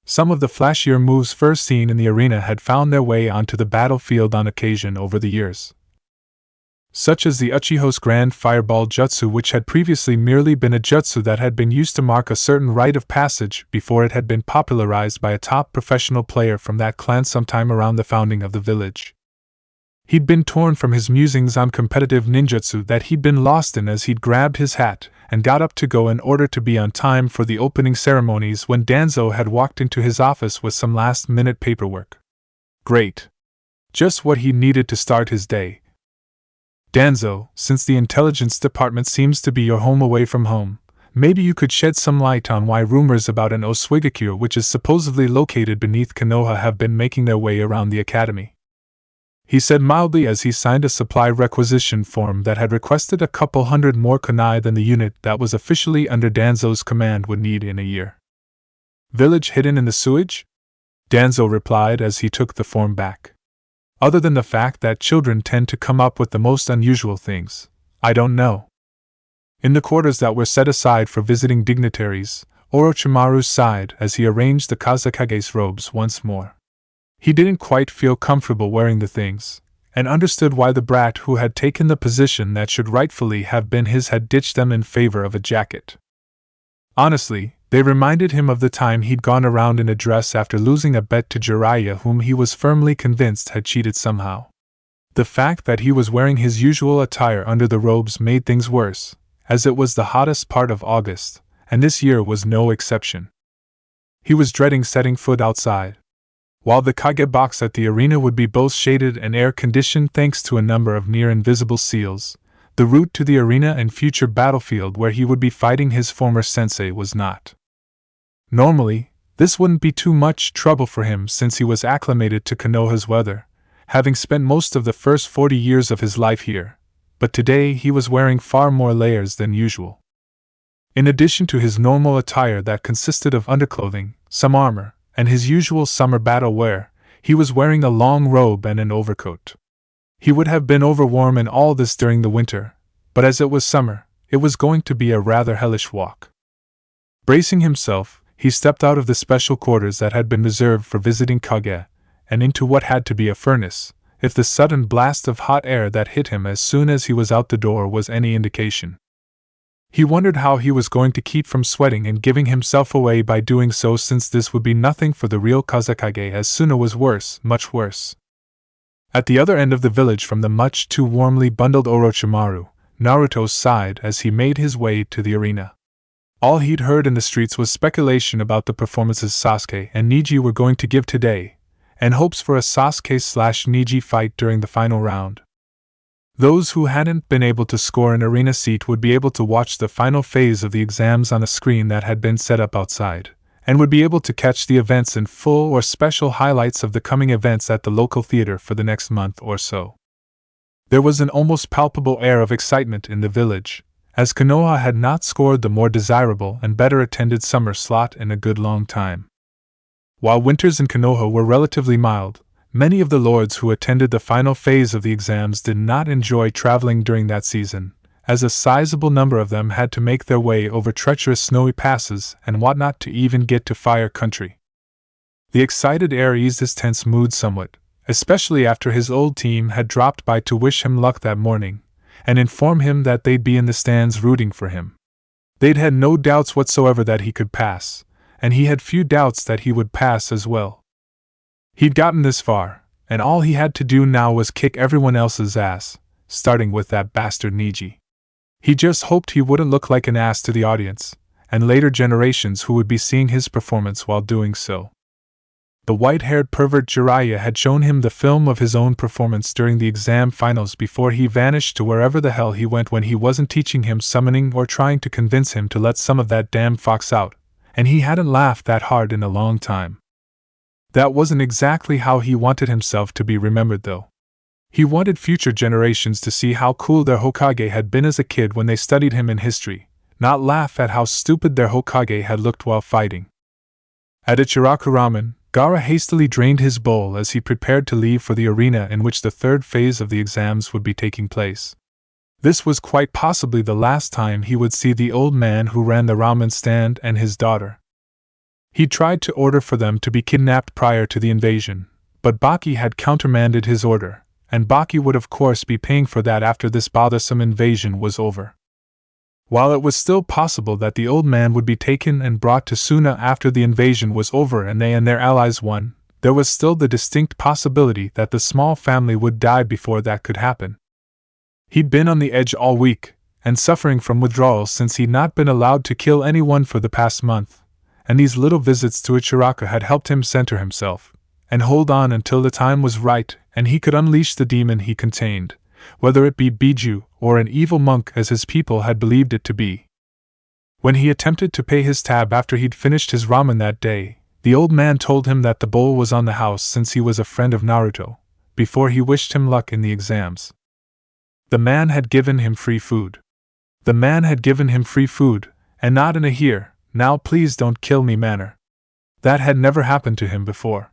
Some of the flashier moves first seen in the arena had found their way onto the battlefield on occasion over the years, such as the Uchiho's Grand Fireball Jutsu, which had previously merely been a jutsu that had been used to mark a certain rite of passage before it had been popularized by a top professional player from that clan sometime around the founding of the village. He'd been torn from his musings on competitive ninjutsu that he'd been lost in as he'd grabbed his hat and got up to go in order to be on time for the opening ceremonies when Danzo had walked into his office with some last-minute paperwork. Great. Just what he needed to start his day. Danzo, since the intelligence department seems to be your home away from home, maybe you could shed some light on why rumors about an Oswigakure, which is supposedly located beneath Konoha, have been making their way around the academy, he said mildly as he signed a supply requisition form that had requested a couple hundred more kunai than the unit that was officially under Danzo's command would need in a year. Village hidden in the sewage? Danzo replied as he took the form back. Other than the fact that children tend to come up with the most unusual things, I don't know. In the quarters that were set aside for visiting dignitaries, Orochimaru sighed as he arranged the Kazakage's robes once more. He didn't quite feel comfortable wearing the things, and understood why the brat who had taken the position that should rightfully have been his had ditched them in favor of a jacket. Honestly, they reminded him of the time he'd gone around in a dress after losing a bet to Jiraiya, whom he was firmly convinced had cheated somehow. The fact that he was wearing his usual attire under the robes made things worse, as it was the hottest part of August, and this year was no exception. He was dreading setting foot outside. While the Kage box at the arena would be both shaded and air-conditioned thanks to a number of near-invisible seals, the route to the arena and future battlefield where he would be fighting his former sensei was not. Normally, this wouldn't be too much trouble for him since he was acclimated to Konoha's weather, having spent most of the first 40 years of his life here, but today he was wearing far more layers than usual. In addition to his normal attire that consisted of underclothing, some armor, and his usual summer battle wear, he was wearing a long robe and an overcoat. He would have been overwarm in all this during the winter, but as it was summer, it was going to be a rather hellish walk. Bracing himself, he stepped out of the special quarters that had been reserved for visiting Kage, and into what had to be a furnace, if the sudden blast of hot air that hit him as soon as he was out the door was any indication. He wondered how he was going to keep from sweating and giving himself away by doing so, since this would be nothing for the real Kazekage, as Suna was worse, much worse. At the other end of the village from the much too warmly bundled Orochimaru, Naruto sighed as he made his way to the arena. All he'd heard in the streets was speculation about the performances Sasuke and Neji were going to give today, and hopes for a Sasuke/Neji fight during the final round. Those who hadn't been able to score an arena seat would be able to watch the final phase of the exams on a screen that had been set up outside, and would be able to catch the events in full or special highlights of the coming events at the local theater for the next month or so. There was an almost palpable air of excitement in the village, as Konoha had not scored the more desirable and better attended summer slot in a good long time. While winters in Konoha were relatively mild, many of the lords who attended the final phase of the exams did not enjoy traveling during that season, as a sizable number of them had to make their way over treacherous snowy passes and whatnot to even get to Fire Country. The excited air eased his tense mood somewhat, especially after his old team had dropped by to wish him luck that morning, and inform him that they'd be in the stands rooting for him. They'd had no doubts whatsoever that he could pass, and he had few doubts that he would pass as well. He'd gotten this far, and all he had to do now was kick everyone else's ass, starting with that bastard Neji. He just hoped he wouldn't look like an ass to the audience, and later generations who would be seeing his performance while doing so. The white-haired pervert Jiraiya had shown him the film of his own performance during the exam finals before he vanished to wherever the hell he went when he wasn't teaching him summoning or trying to convince him to let some of that damn fox out, and he hadn't laughed that hard in a long time. That wasn't exactly how he wanted himself to be remembered, though. He wanted future generations to see how cool their Hokage had been as a kid when they studied him in history, not laugh at how stupid their Hokage had looked while fighting. At Ichiraku Ramen, Gaara hastily drained his bowl as he prepared to leave for the arena in which the third phase of the exams would be taking place. This was quite possibly the last time he would see the old man who ran the ramen stand and his daughter. He tried to order for them to be kidnapped prior to the invasion, but Baki had countermanded his order, and Baki would of course be paying for that after this bothersome invasion was over. While it was still possible that the old man would be taken and brought to Suna after the invasion was over and they and their allies won, there was still the distinct possibility that the small family would die before that could happen. He'd been on the edge all week, and suffering from withdrawal since he'd not been allowed to kill anyone for the past month, and these little visits to Ichiraku had helped him center himself, and hold on until the time was right and he could unleash the demon he contained, whether it be Biju or an evil monk as his people had believed it to be. When he attempted to pay his tab after he'd finished his ramen that day, the old man told him that the bowl was on the house since he was a friend of Naruto, before he wished him luck in the exams. The man had given him free food. The man had given him free food, and not in a here, now please don't kill me manner. That had never happened to him before.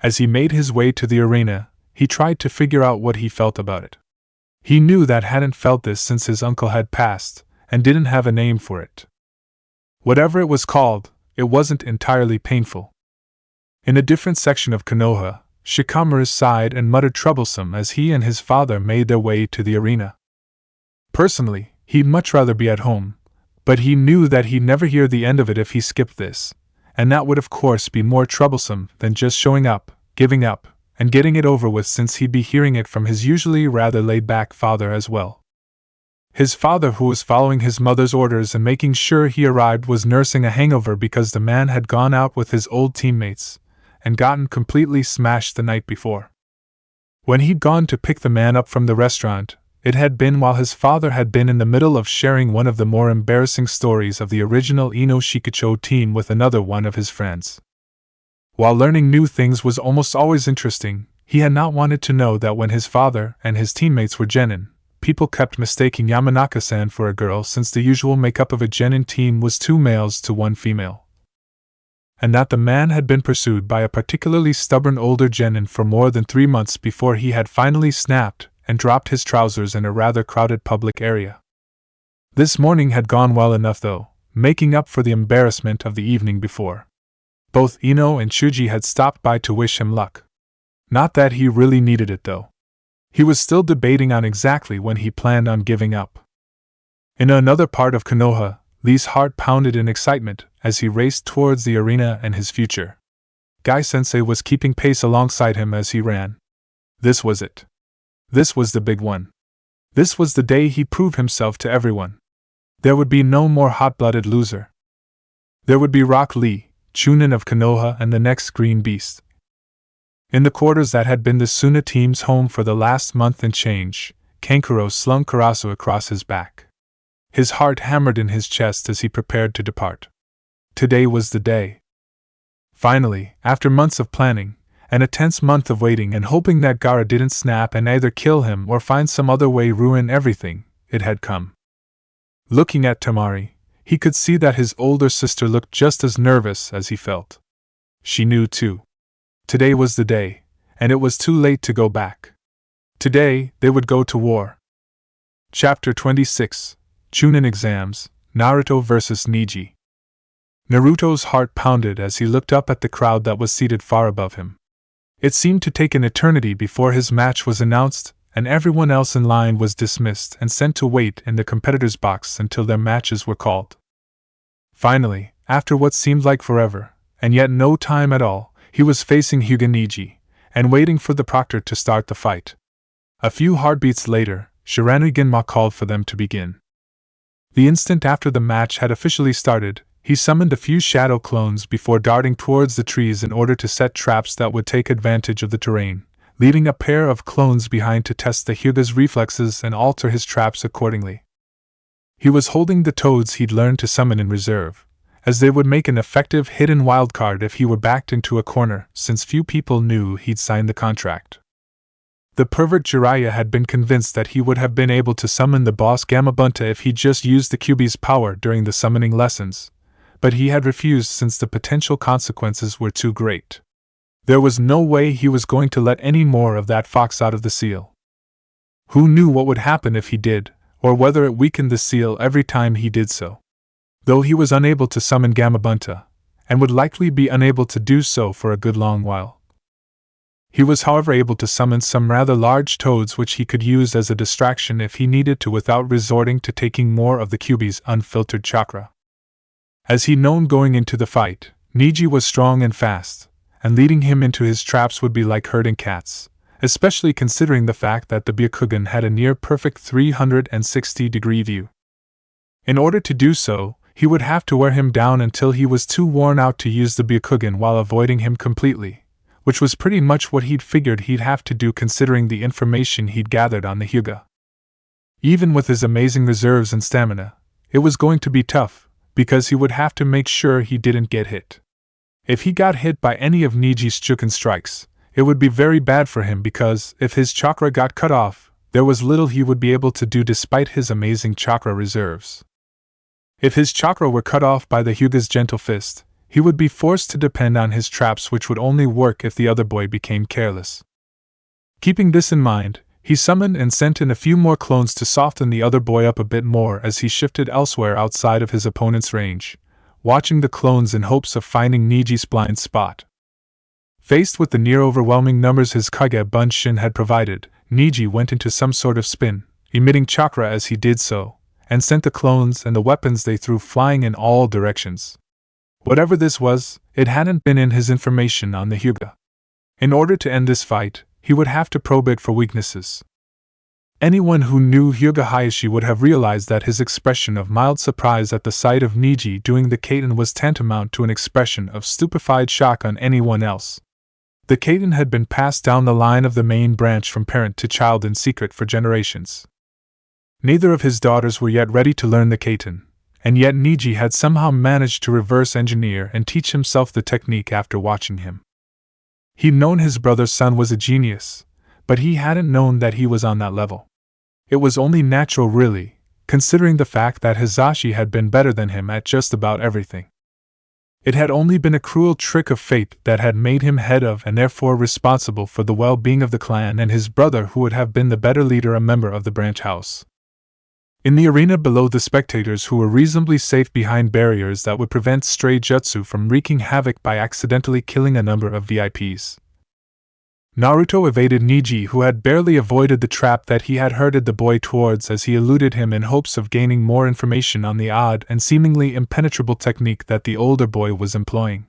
As he made his way to the arena, he tried to figure out what he felt about it. He knew that hadn't felt this since his uncle had passed, and didn't have a name for it. Whatever it was called, it wasn't entirely painful. In a different section of Konoha, Shikamaru sighed and muttered troublesome as he and his father made their way to the arena. Personally, he'd much rather be at home, but he knew that he'd never hear the end of it if he skipped this, and that would of course be more troublesome than just showing up, giving up, and getting it over with, since he'd be hearing it from his usually rather laid-back father as well. His father, who was following his mother's orders and making sure he arrived, was nursing a hangover because the man had gone out with his old teammates and gotten completely smashed the night before. When he'd gone to pick the man up from the restaurant, it had been while his father had been in the middle of sharing one of the more embarrassing stories of the original Ino Shikacho team with another one of his friends. While learning new things was almost always interesting, he had not wanted to know that when his father and his teammates were genin, people kept mistaking Yamanaka-san for a girl, since the usual makeup of a genin team was 2 males to 1 female. And that the man had been pursued by a particularly stubborn older genin for more than 3 months before he had finally snapped and dropped his trousers in a rather crowded public area. This morning had gone well enough though, making up for the embarrassment of the evening before. Both Ino and Shuji had stopped by to wish him luck. Not that he really needed it though. He was still debating on exactly when he planned on giving up. In another part of Konoha, Lee's heart pounded in excitement as he raced towards the arena and his future. Guy-sensei was keeping pace alongside him as he ran. This was it. This was the big one. This was the day he'd prove himself to everyone. There would be no more hot-blooded loser. There would be Rock Lee, Chunin of Konoha, and the next Green Beast. In the quarters that had been the Suna team's home for the last month and change, Kankuro slung Karasu across his back. His heart hammered in his chest as he prepared to depart. Today was the day. Finally, after months of planning, and a tense month of waiting and hoping that Gaara didn't snap and either kill him or find some other way ruin everything, it had come. Looking at Tamari, he could see that his older sister looked just as nervous as he felt. She knew too. Today was the day, and it was too late to go back. Today, they would go to war. Chapter 26, Chunin Exams, Naruto vs. Neji. Naruto's heart pounded as he looked up at the crowd that was seated far above him. It seemed to take an eternity before his match was announced, and everyone else in line was dismissed and sent to wait in the competitor's box until their matches were called. Finally, after what seemed like forever, and yet no time at all, he was facing Hyuga Neji, and waiting for the proctor to start the fight. A few heartbeats later, Shiranugenma called for them to begin. The instant after the match had officially started, he summoned a few shadow clones before darting towards the trees in order to set traps that would take advantage of the terrain, leaving a pair of clones behind to test the Hyuga's reflexes and alter his traps accordingly. He was holding the toads he'd learned to summon in reserve, as they would make an effective hidden wildcard if he were backed into a corner, since few people knew he'd signed the contract. The pervert Jiraiya had been convinced that he would have been able to summon the boss Gamabunta if he just used the Kyuubi's power during the summoning lessons, but he had refused since the potential consequences were too great. There was no way he was going to let any more of that fox out of the seal. Who knew what would happen if he did, or whether it weakened the seal every time he did so. Though he was unable to summon Gamabunta, and would likely be unable to do so for a good long while. He was however able to summon some rather large toads which he could use as a distraction if he needed to without resorting to taking more of the Kyuubi's unfiltered chakra. As he'd known going into the fight, Neji was strong and fast, and leading him into his traps would be like herding cats, especially considering the fact that the Byakugan had a near-perfect 360-degree view. In order to do so, he would have to wear him down until he was too worn out to use the Byakugan while avoiding him completely, which was pretty much what he'd figured he'd have to do considering the information he'd gathered on the Hyuga. Even with his amazing reserves and stamina, it was going to be tough, because he would have to make sure he didn't get hit. If he got hit by any of Neji's Chukin strikes, it would be very bad for him because, if his chakra got cut off, there was little he would be able to do despite his amazing chakra reserves. If his chakra were cut off by the Hyuga's gentle fist, he would be forced to depend on his traps, which would only work if the other boy became careless. Keeping this in mind, he summoned and sent in a few more clones to soften the other boy up a bit more as he shifted elsewhere outside of his opponent's range, watching the clones in hopes of finding Neji's blind spot. Faced with the near-overwhelming numbers his Kage Bunshin had provided, Niji went into some sort of spin, emitting chakra as he did so, and sent the clones and the weapons they threw flying in all directions. Whatever this was, it hadn't been in his information on the Hyuga. In order to end this fight, he would have to probe it for weaknesses. Anyone who knew Hyuga Hayashi would have realized that his expression of mild surprise at the sight of Niji doing the Kaiten was tantamount to an expression of stupefied shock on anyone else. The Kaiten had been passed down the line of the main branch from parent to child in secret for generations. Neither of his daughters were yet ready to learn the Kaiten, and yet Niji had somehow managed to reverse engineer and teach himself the technique after watching him. He'd known his brother's son was a genius, but he hadn't known that he was on that level. It was only natural, really, considering the fact that Hizashi had been better than him at just about everything. It had only been a cruel trick of fate that had made him head of and therefore responsible for the well-being of the clan, and his brother who would have been the better leader a member of the branch house. In the arena below, the spectators who were reasonably safe behind barriers that would prevent stray jutsu from wreaking havoc by accidentally killing a number of VIPs. Naruto evaded Niji, who had barely avoided the trap that he had herded the boy towards as he eluded him in hopes of gaining more information on the odd and seemingly impenetrable technique that the older boy was employing.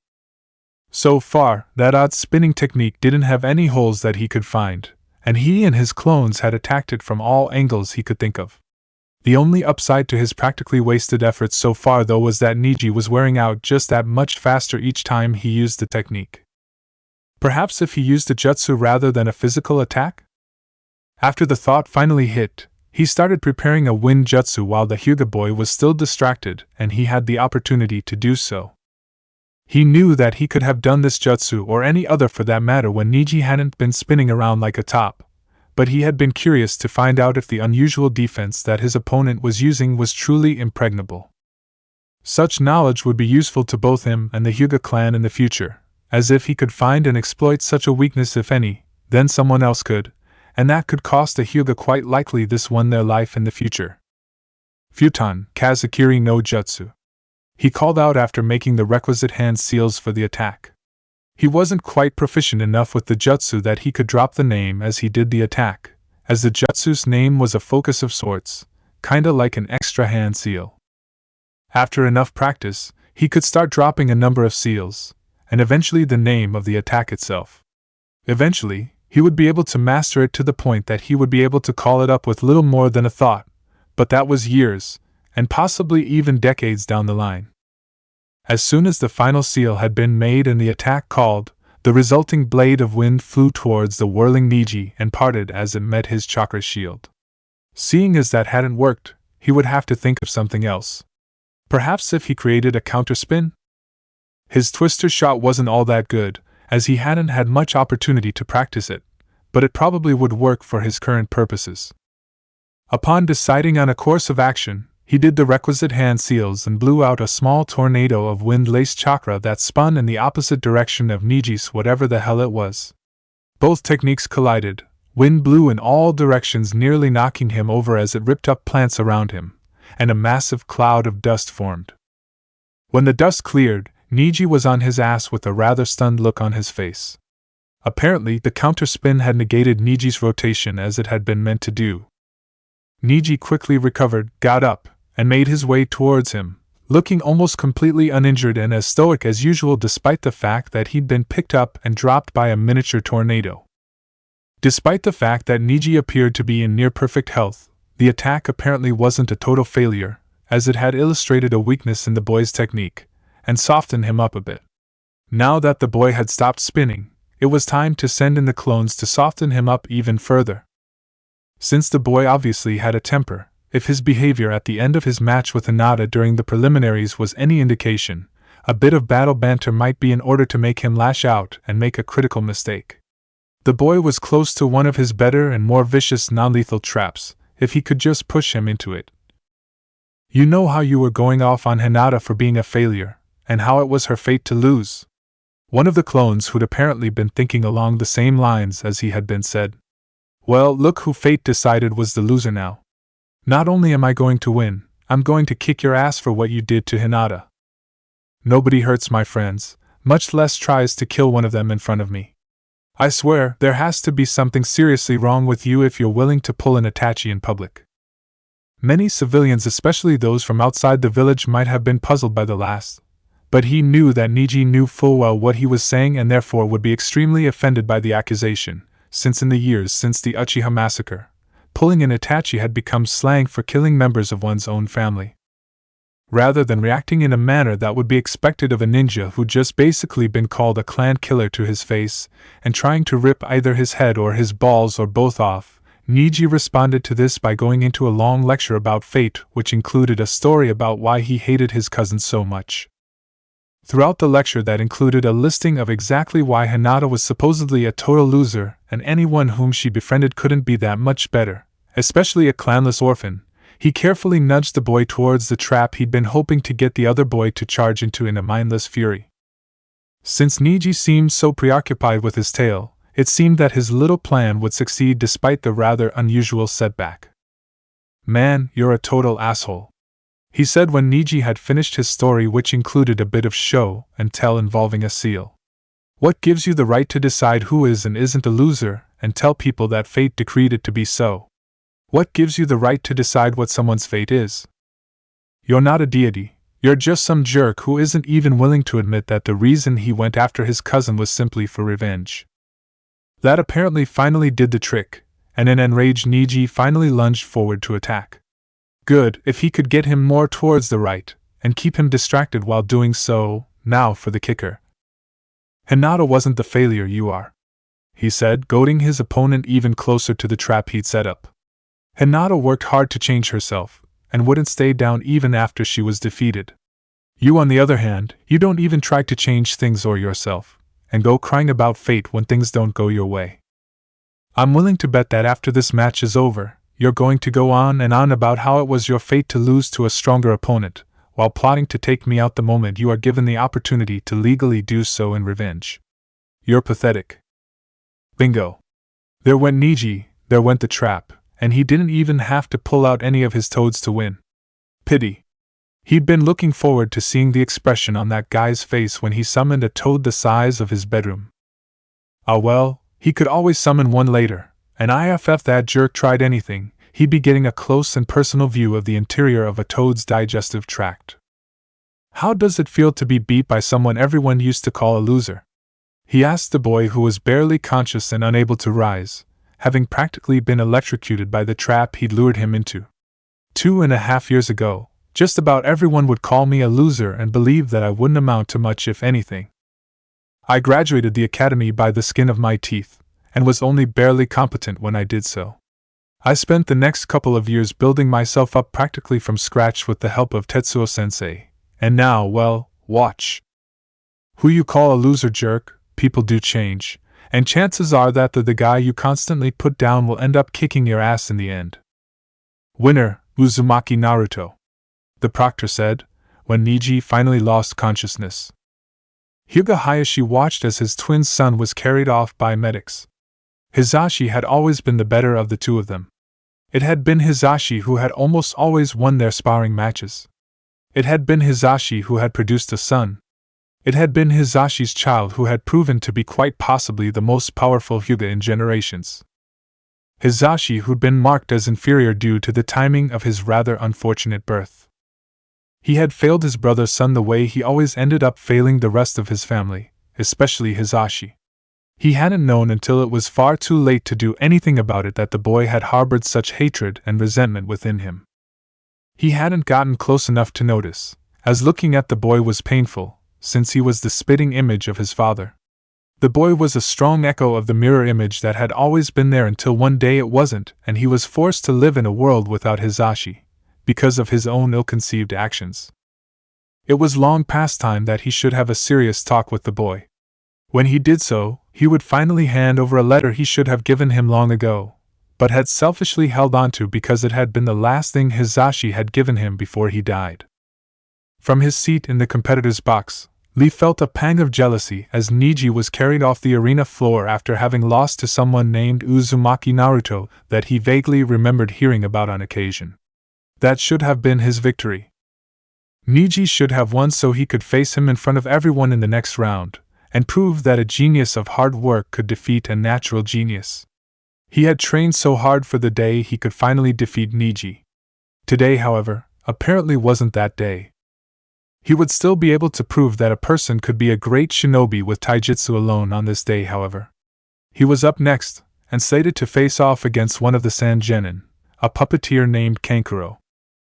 So far, that odd spinning technique didn't have any holes that he could find, and he and his clones had attacked it from all angles he could think of. The only upside to his practically wasted efforts so far, though, was that Niji was wearing out just that much faster each time he used the technique. Perhaps if he used a jutsu rather than a physical attack? After the thought finally hit, he started preparing a wind jutsu while the Hyuga boy was still distracted and he had the opportunity to do so. He knew that he could have done this jutsu or any other for that matter when Niji hadn't been spinning around like a top, but he had been curious to find out if the unusual defense that his opponent was using was truly impregnable. Such knowledge would be useful to both him and the Hyuga clan in the future, as if he could find and exploit such a weakness, if any, then someone else could, and that could cost a Hyuga quite likely this one their life in the future. Futon, Kazakiri no Jutsu. He called out after making the requisite hand seals for the attack. He wasn't quite proficient enough with the jutsu that he could drop the name as he did the attack, as the jutsu's name was a focus of sorts, kinda like an extra hand seal. After enough practice, he could start dropping a number of seals, and eventually the name of the attack itself. Eventually, he would be able to master it to the point that he would be able to call it up with little more than a thought, but that was years, and possibly even decades down the line. As soon as the final seal had been made and the attack called, the resulting blade of wind flew towards the whirling Niji and parted as it met his chakra shield. Seeing as that hadn't worked, he would have to think of something else. Perhaps if he created a counterspin? His twister shot wasn't all that good, as he hadn't had much opportunity to practice it, but it probably would work for his current purposes. Upon deciding on a course of action, he did the requisite hand seals and blew out a small tornado of wind-laced chakra that spun in the opposite direction of Niji's whatever the hell it was. Both techniques collided, wind blew in all directions, nearly knocking him over as it ripped up plants around him, and a massive cloud of dust formed. When the dust cleared, Niji was on his ass with a rather stunned look on his face. Apparently, the counterspin had negated Niji's rotation as it had been meant to do. Niji quickly recovered, got up, and made his way towards him, looking almost completely uninjured and as stoic as usual despite the fact that he'd been picked up and dropped by a miniature tornado. Despite the fact that Niji appeared to be in near-perfect health, the attack apparently wasn't a total failure, as it had illustrated a weakness in the boy's technique, and softened him up a bit. Now that the boy had stopped spinning, it was time to send in the clones to soften him up even further. Since the boy obviously had a temper, if his behavior at the end of his match with Hinata during the preliminaries was any indication, a bit of battle banter might be in order to make him lash out and make a critical mistake. The boy was close to one of his better and more vicious non-lethal traps, if he could just push him into it. You know how you were going off on Hinata for being a failure, and how it was her fate to lose? One of the clones who'd apparently been thinking along the same lines as he had been said. Well, look who fate decided was the loser now. Not only am I going to win, I'm going to kick your ass for what you did to Hinata. Nobody hurts my friends, much less tries to kill one of them in front of me. I swear, there has to be something seriously wrong with you if you're willing to pull an Itachi in public. Many civilians, especially those from outside the village, might have been puzzled by the last, but he knew that Niji knew full well what he was saying and therefore would be extremely offended by the accusation, since in the years since the Uchiha massacre, pulling an Itachi had become slang for killing members of one's own family. Rather than reacting in a manner that would be expected of a ninja who'd just basically been called a clan killer to his face, and trying to rip either his head or his balls or both off, Niji responded to this by going into a long lecture about fate, which included a story about why he hated his cousin so much. Throughout the lecture, that included a listing of exactly why Hinata was supposedly a total loser, and anyone whom she befriended couldn't be that much better, especially a clanless orphan. He carefully nudged the boy towards the trap he'd been hoping to get the other boy to charge into in a mindless fury. Since Niji seemed so preoccupied with his tale, it seemed that his little plan would succeed despite the rather unusual setback. "Man, you're a total asshole," he said when Niji had finished his story, which included a bit of show and tell involving a seal. "What gives you the right to decide who is and isn't a loser, and tell people that fate decreed it to be so? What gives you the right to decide what someone's fate is? You're not a deity, you're just some jerk who isn't even willing to admit that the reason he went after his cousin was simply for revenge." That apparently finally did the trick, and an enraged Niji finally lunged forward to attack. Good, if he could get him more towards the right, and keep him distracted while doing so. Now for the kicker. "Hinata wasn't the failure you are," he said, goading his opponent even closer to the trap he'd set up. "Hinata worked hard to change herself, and wouldn't stay down even after she was defeated. You, on the other hand, you don't even try to change things or yourself, and go crying about fate when things don't go your way. I'm willing to bet that after this match is over, you're going to go on and on about how it was your fate to lose to a stronger opponent, while plotting to take me out the moment you are given the opportunity to legally do so in revenge. You're pathetic." Bingo. There went Niji, there went the trap, and he didn't even have to pull out any of his toads to win. Pity. He'd been looking forward to seeing the expression on that guy's face when he summoned a toad the size of his bedroom. Ah well, he could always summon one later, and if that jerk tried anything, he'd be getting a close and personal view of the interior of a toad's digestive tract. "How does it feel to be beat by someone everyone used to call a loser?" he asked the boy, who was barely conscious and unable to rise, having practically been electrocuted by the trap he'd lured him into. 2.5 years ago, just about everyone would call me a loser and believe that I wouldn't amount to much if anything. I graduated the academy by the skin of my teeth, and was only barely competent when I did so. I spent the next couple of years building myself up practically from scratch with the help of Tetsuo sensei, and now, well, watch. Who you call a loser, jerk, people do change, and chances are that the guy you constantly put down will end up kicking your ass in the end. Winner, Uzumaki Naruto, the proctor said, when Niji finally lost consciousness. Hyuga Hayashi watched as his twin son was carried off by medics. Hizashi had always been the better of the two of them. It had been Hizashi who had almost always won their sparring matches. It had been Hizashi who had produced a son. It had been Hizashi's child who had proven to be quite possibly the most powerful Hyuga in generations. Hizashi who'd been marked as inferior due to the timing of his rather unfortunate birth. He had failed his brother's son the way he always ended up failing the rest of his family, especially Hizashi. He hadn't known until it was far too late to do anything about it that the boy had harbored such hatred and resentment within him. He hadn't gotten close enough to notice, as looking at the boy was painful, since he was the spitting image of his father. The boy was a strong echo of the mirror image that had always been there until one day it wasn't, and he was forced to live in a world without Hizashi, because of his own ill-conceived actions. It was long past time that he should have a serious talk with the boy. When he did so, he would finally hand over a letter he should have given him long ago, but had selfishly held onto because it had been the last thing Hizashi had given him before he died. From his seat in the competitor's box, Lee felt a pang of jealousy as Niji was carried off the arena floor after having lost to someone named Uzumaki Naruto that he vaguely remembered hearing about on occasion. That should have been his victory. Niji should have won so he could face him in front of everyone in the next round, and prove that a genius of hard work could defeat a natural genius. He had trained so hard for the day he could finally defeat Niji. Today, however, apparently wasn't that day. He would still be able to prove that a person could be a great shinobi with taijutsu alone on this day, however. He was up next, and slated to face off against one of the Sangenin, a puppeteer named Kankuro.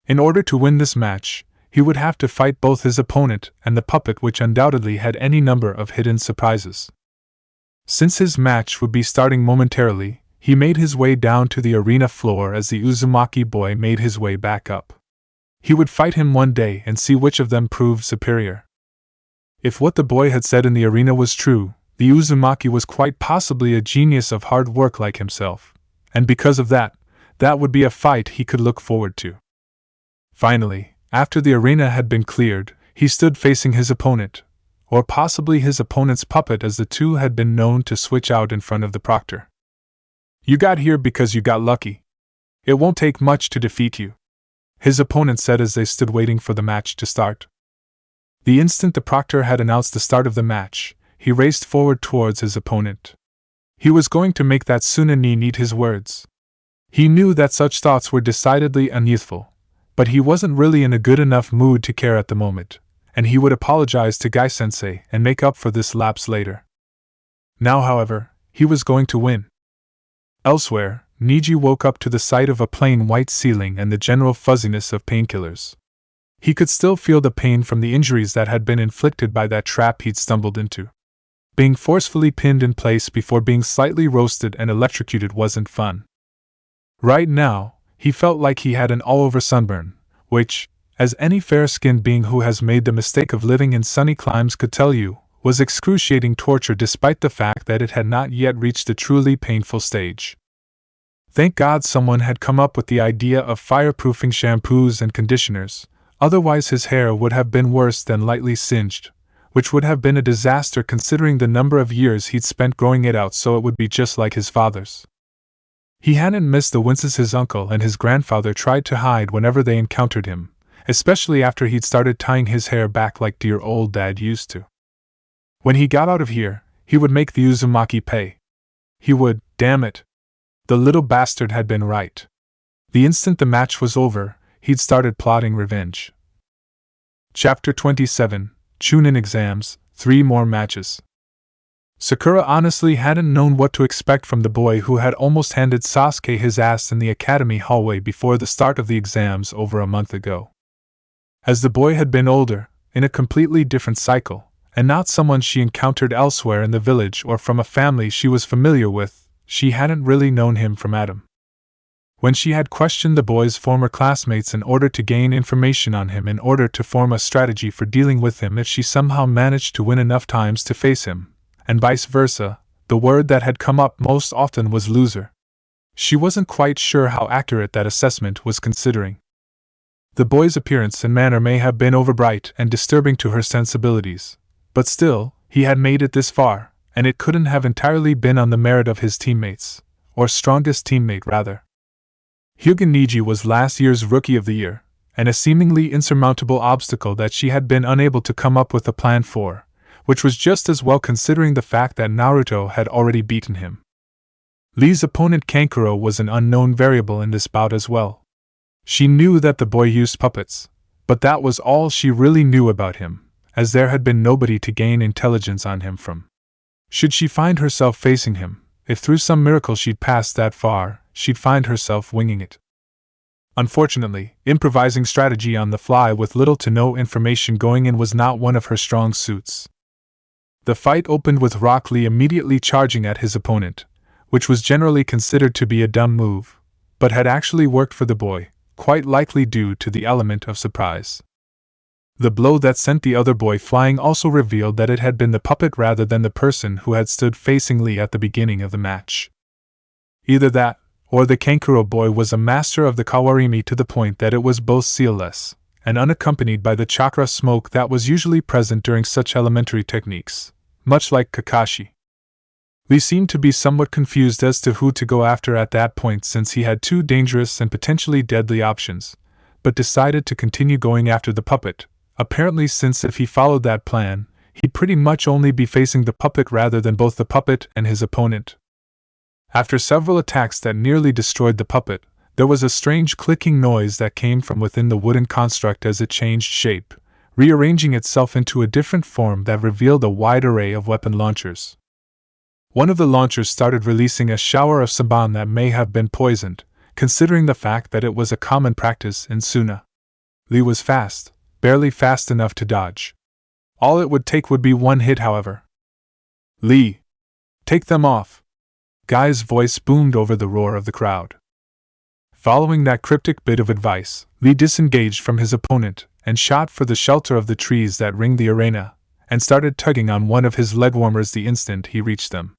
In order to win this match, he would have to fight both his opponent and the puppet, which undoubtedly had any number of hidden surprises. Since his match would be starting momentarily, he made his way down to the arena floor as the Uzumaki boy made his way back up. He would fight him one day and see which of them proved superior. If what the boy had said in the arena was true, the Uzumaki was quite possibly a genius of hard work like himself, and because of that, that would be a fight he could look forward to. Finally, after the arena had been cleared, he stood facing his opponent, or possibly his opponent's puppet, as the two had been known to switch out in front of the proctor. "You got here because you got lucky. It won't take much to defeat you," his opponent said as they stood waiting for the match to start. The instant the proctor had announced the start of the match, he raced forward towards his opponent. He was going to make that Tsunani need his words. He knew that such thoughts were decidedly unyouthful, but he wasn't really in a good enough mood to care at the moment, and he would apologize to Gai-sensei and make up for this lapse later. Now, however, he was going to win. Elsewhere, Niji woke up to the sight of a plain white ceiling and the general fuzziness of painkillers. He could still feel the pain from the injuries that had been inflicted by that trap he'd stumbled into. Being forcefully pinned in place before being slightly roasted and electrocuted wasn't fun. Right now, he felt like he had an all-over sunburn, which, as any fair-skinned being who has made the mistake of living in sunny climes could tell you, was excruciating torture despite the fact that it had not yet reached the truly painful stage. Thank God someone had come up with the idea of fireproofing shampoos and conditioners, otherwise his hair would have been worse than lightly singed, which would have been a disaster considering the number of years he'd spent growing it out so it would be just like his father's. He hadn't missed the winces his uncle and his grandfather tried to hide whenever they encountered him, especially after he'd started tying his hair back like dear old dad used to. When he got out of here, he would make the Uzumaki pay. He would, damn it. The little bastard had been right. The instant the match was over, he'd started plotting revenge. Chapter 27, Chunin Exams, 3 more matches. Sakura honestly hadn't known what to expect from the boy who had almost handed Sasuke his ass in the academy hallway before the start of the exams over a month ago. As the boy had been older, in a completely different cycle, and not someone she encountered elsewhere in the village or from a family she was familiar with, she hadn't really known him from Adam. When she had questioned the boy's former classmates in order to gain information on him in order to form a strategy for dealing with him if she somehow managed to win enough times to face him, and vice versa, the word that had come up most often was loser. She wasn't quite sure how accurate that assessment was considering. The boy's appearance and manner may have been overbright and disturbing to her sensibilities, but still, he had made it this far, and it couldn't have entirely been on the merit of his teammates, or strongest teammate rather. Hyuga Niji was last year's Rookie of the Year, and a seemingly insurmountable obstacle that she had been unable to come up with a plan for, which was just as well considering the fact that Naruto had already beaten him. Lee's opponent Kankuro was an unknown variable in this bout as well. She knew that the boy used puppets, but that was all she really knew about him, as there had been nobody to gain intelligence on him from. Should she find herself facing him, if through some miracle she'd passed that far, she'd find herself winging it. Unfortunately, improvising strategy on the fly with little to no information going in was not one of her strong suits. The fight opened with Rock Lee immediately charging at his opponent, which was generally considered to be a dumb move, but had actually worked for the boy, quite likely due to the element of surprise. The blow that sent the other boy flying also revealed that it had been the puppet rather than the person who had stood facing Lee at the beginning of the match. Either that, or the Kankuro boy was a master of the Kawarimi to the point that it was both sealless, and unaccompanied by the chakra smoke that was usually present during such elementary techniques, much like Kakashi. Lee seemed to be somewhat confused as to who to go after at that point since he had 2 dangerous and potentially deadly options, but decided to continue going after the puppet, apparently, since if he followed that plan, he'd pretty much only be facing the puppet rather than both the puppet and his opponent. After several attacks that nearly destroyed the puppet, there was a strange clicking noise that came from within the wooden construct as it changed shape, rearranging itself into a different form that revealed a wide array of weapon launchers. One of the launchers started releasing a shower of saban that may have been poisoned, considering the fact that it was a common practice in Suna. Lee was fast, barely fast enough to dodge. All it would take would be one hit, however. "Lee! Take them off!" Guy's voice boomed over the roar of the crowd. Following that cryptic bit of advice, Lee disengaged from his opponent and shot for the shelter of the trees that ringed the arena, and started tugging on one of his leg warmers the instant he reached them.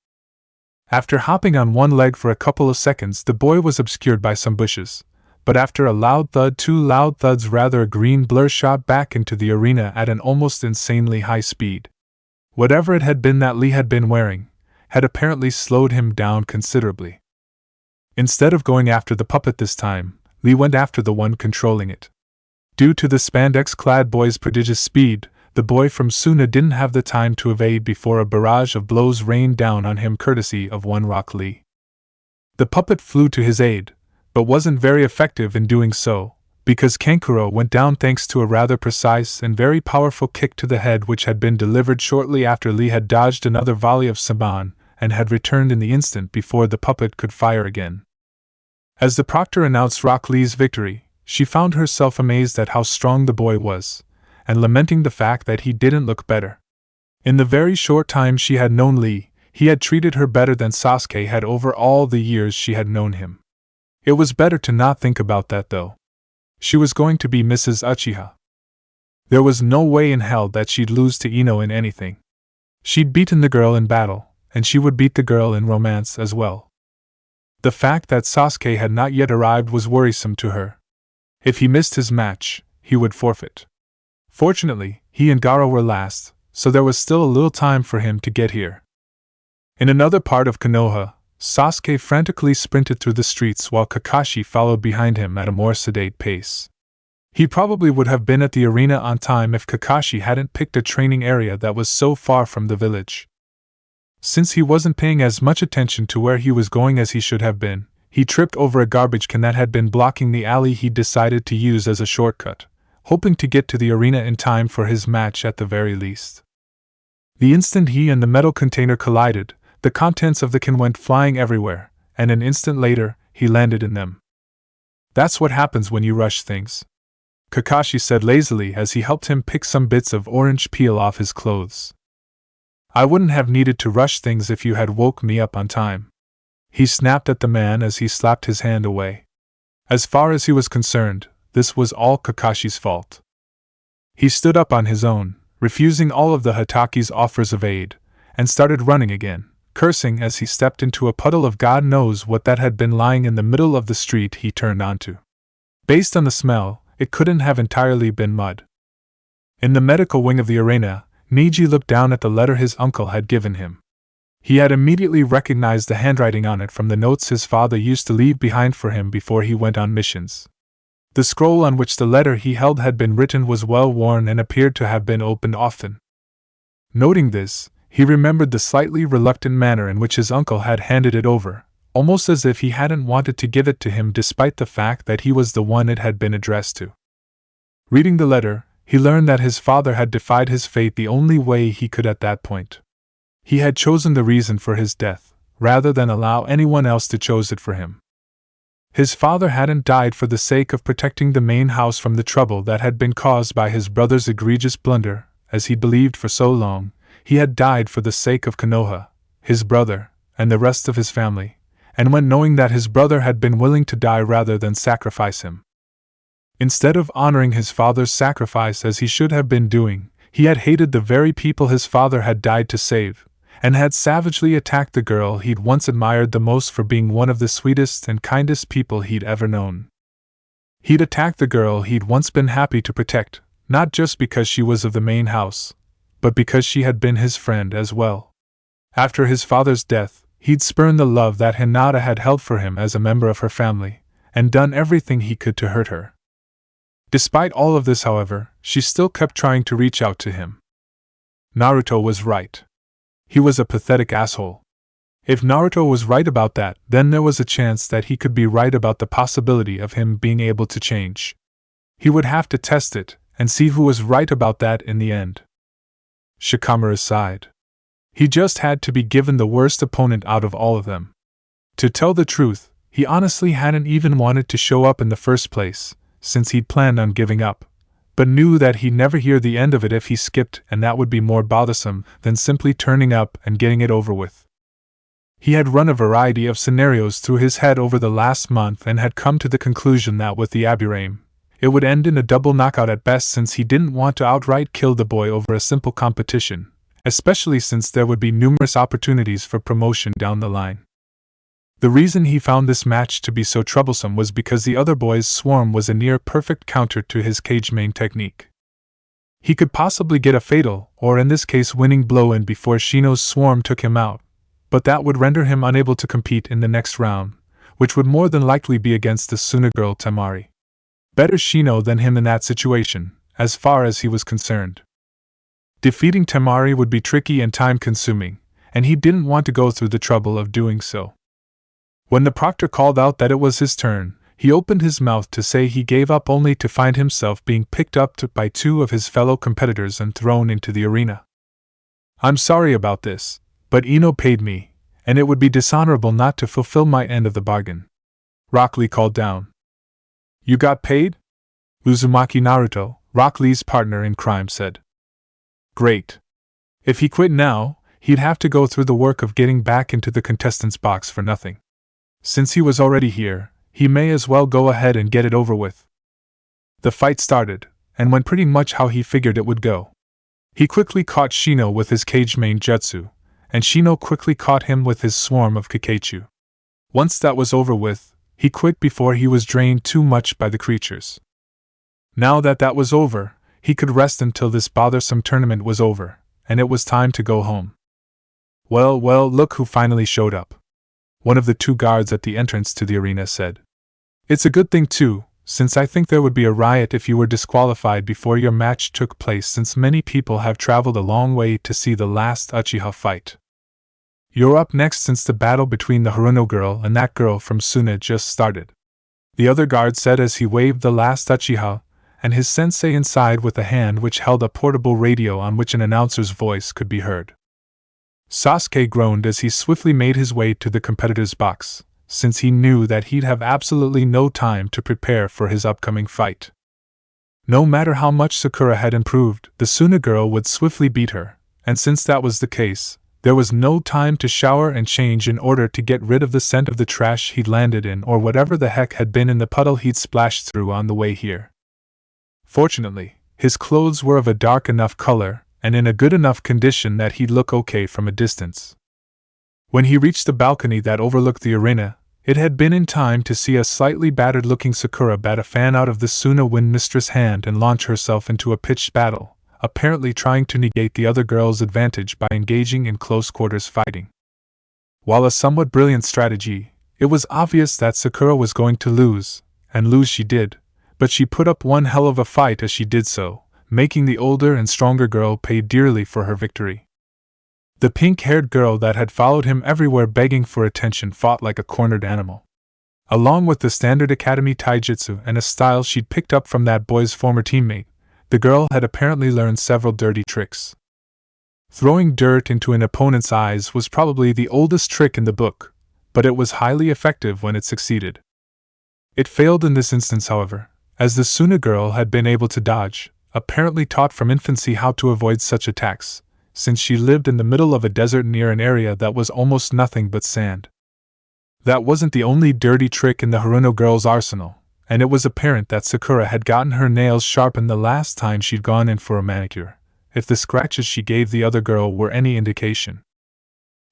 After hopping on one leg for a couple of seconds, the boy was obscured by some bushes, but after a loud thud, 2 loud thuds, rather, a green blur shot back into the arena at an almost insanely high speed. Whatever it had been that Lee had been wearing had apparently slowed him down considerably. Instead of going after the puppet this time, Lee went after the one controlling it. Due to the spandex-clad boy's prodigious speed, the boy from Suna didn't have the time to evade before a barrage of blows rained down on him courtesy of one Rock Lee. The puppet flew to his aid, but wasn't very effective in doing so, because Kankuro went down thanks to a rather precise and very powerful kick to the head which had been delivered shortly after Lee had dodged another volley of saban and had returned in the instant before the puppet could fire again. As the proctor announced Rock Lee's victory, she found herself amazed at how strong the boy was, and lamenting the fact that he didn't look better. In the very short time she had known Lee, he had treated her better than Sasuke had over all the years she had known him. It was better to not think about that, though. She was going to be Mrs. Uchiha. There was no way in hell that she'd lose to Ino in anything. She'd beaten the girl in battle, and she would beat the girl in romance as well. The fact that Sasuke had not yet arrived was worrisome to her. If he missed his match, he would forfeit. Fortunately, he and Gaara were last, so there was still a little time for him to get here. In another part of Konoha, Sasuke frantically sprinted through the streets while Kakashi followed behind him at a more sedate pace. He probably would have been at the arena on time if Kakashi hadn't picked a training area that was so far from the village. Since he wasn't paying as much attention to where he was going as he should have been, he tripped over a garbage can that had been blocking the alley he decided to use as a shortcut, hoping to get to the arena in time for his match at the very least. The instant he and the metal container collided, the contents of the can went flying everywhere, and an instant later, he landed in them. "That's what happens when you rush things," Kakashi said lazily as he helped him pick some bits of orange peel off his clothes. "I wouldn't have needed to rush things if you had woke me up on time." He snapped at the man as he slapped his hand away. As far as he was concerned, this was all Kakashi's fault. He stood up on his own, refusing all of the Hitaki's offers of aid, and started running again, cursing as he stepped into a puddle of God knows what that had been lying in the middle of the street he turned onto. Based on the smell, it couldn't have entirely been mud. In the medical wing of the arena, Neji looked down at the letter his uncle had given him. He had immediately recognized the handwriting on it from the notes his father used to leave behind for him before he went on missions. The scroll on which the letter he held had been written was well worn and appeared to have been opened often. Noting this, he remembered the slightly reluctant manner in which his uncle had handed it over, almost as if he hadn't wanted to give it to him despite the fact that he was the one it had been addressed to. Reading the letter, he learned that his father had defied his fate the only way he could at that point. He had chosen the reason for his death, rather than allow anyone else to choose it for him. His father hadn't died for the sake of protecting the main house from the trouble that had been caused by his brother's egregious blunder, as he believed for so long. He had died for the sake of Konoha, his brother, and the rest of his family, and when knowing that his brother had been willing to die rather than sacrifice him. Instead of honoring his father's sacrifice as he should have been doing, he had hated the very people his father had died to save, and had savagely attacked the girl he'd once admired the most for being one of the sweetest and kindest people he'd ever known. He'd attacked the girl he'd once been happy to protect, not just because she was of the main house, but because she had been his friend as well. After his father's death, he'd spurned the love that Hinata had held for him as a member of her family, and done everything he could to hurt her. Despite all of this, however, she still kept trying to reach out to him. Naruto was right. He was a pathetic asshole. If Naruto was right about that, then there was a chance that he could be right about the possibility of him being able to change. He would have to test it, and see who was right about that in the end. Shikamaru sighed. He just had to be given the worst opponent out of all of them. To tell the truth, he honestly hadn't even wanted to show up in the first place, since he'd planned on giving up, but knew that he'd never hear the end of it if he skipped, and that would be more bothersome than simply turning up and getting it over with. He had run a variety of scenarios through his head over the last month and had come to the conclusion that with the Aburaim, it would end in a double knockout at best, since he didn't want to outright kill the boy over a simple competition, especially since there would be numerous opportunities for promotion down the line. The reason he found this match to be so troublesome was because the other boy's swarm was a near-perfect counter to his cage main technique. He could possibly get a fatal, or in this case winning blow in before Shino's swarm took him out, but that would render him unable to compete in the next round, which would more than likely be against the Suna girl Temari. Better Shino than him in that situation, as far as he was concerned. Defeating Temari would be tricky and time-consuming, and he didn't want to go through the trouble of doing so. When the proctor called out that it was his turn, he opened his mouth to say he gave up only to find himself being picked up by two of his fellow competitors and thrown into the arena. "I'm sorry about this, but Ino paid me, and it would be dishonorable not to fulfill my end of the bargain," Rock Lee called down. "You got paid?" Uzumaki Naruto, Rock Lee's partner in crime, said. "Great. If he quit now, he'd have to go through the work of getting back into the contestants' box for nothing. Since he was already here, he may as well go ahead and get it over with." The fight started, and went pretty much how he figured it would go. He quickly caught Shino with his cage main jutsu, and Shino quickly caught him with his swarm of Kakechu. Once that was over with, he quit before he was drained too much by the creatures. Now that that was over, he could rest until this bothersome tournament was over, and it was time to go home. Well, look who finally showed up," one of the two guards at the entrance to the arena said. "It's a good thing too, since I think there would be a riot if you were disqualified before your match took place, since many people have traveled a long way to see the last Uchiha fight. You're up next since the battle between the Haruno girl and that girl from Suna just started," the other guard said as he waved the last Uchiha and his sensei inside with a hand which held a portable radio on which an announcer's voice could be heard. Sasuke groaned as he swiftly made his way to the competitor's box, since he knew that he'd have absolutely no time to prepare for his upcoming fight. No matter how much Sakura had improved, the Suna girl would swiftly beat her, and since that was the case, there was no time to shower and change in order to get rid of the scent of the trash he'd landed in or whatever the heck had been in the puddle he'd splashed through on the way here. Fortunately, his clothes were of a dark enough color and in a good enough condition that he'd look okay from a distance. When he reached the balcony that overlooked the arena, it had been in time to see a slightly battered-looking Sakura bat a fan out of the Suna Wind Mistress' hand and launch herself into a pitched battle, apparently trying to negate the other girl's advantage by engaging in close-quarters fighting. While a somewhat brilliant strategy, it was obvious that Sakura was going to lose, and lose she did, but she put up one hell of a fight as she did so, making the older and stronger girl pay dearly for her victory. The pink-haired girl that had followed him everywhere begging for attention fought like a cornered animal. Along with the standard academy taijutsu and a style she'd picked up from that boy's former teammate, the girl had apparently learned several dirty tricks. Throwing dirt into an opponent's eyes was probably the oldest trick in the book, but it was highly effective when it succeeded. It failed in this instance, however, as the Suna girl had been able to dodge, apparently taught from infancy how to avoid such attacks, since she lived in the middle of a desert near an area that was almost nothing but sand. That wasn't the only dirty trick in the Haruno girl's arsenal, and it was apparent that Sakura had gotten her nails sharpened the last time she'd gone in for a manicure, if the scratches she gave the other girl were any indication.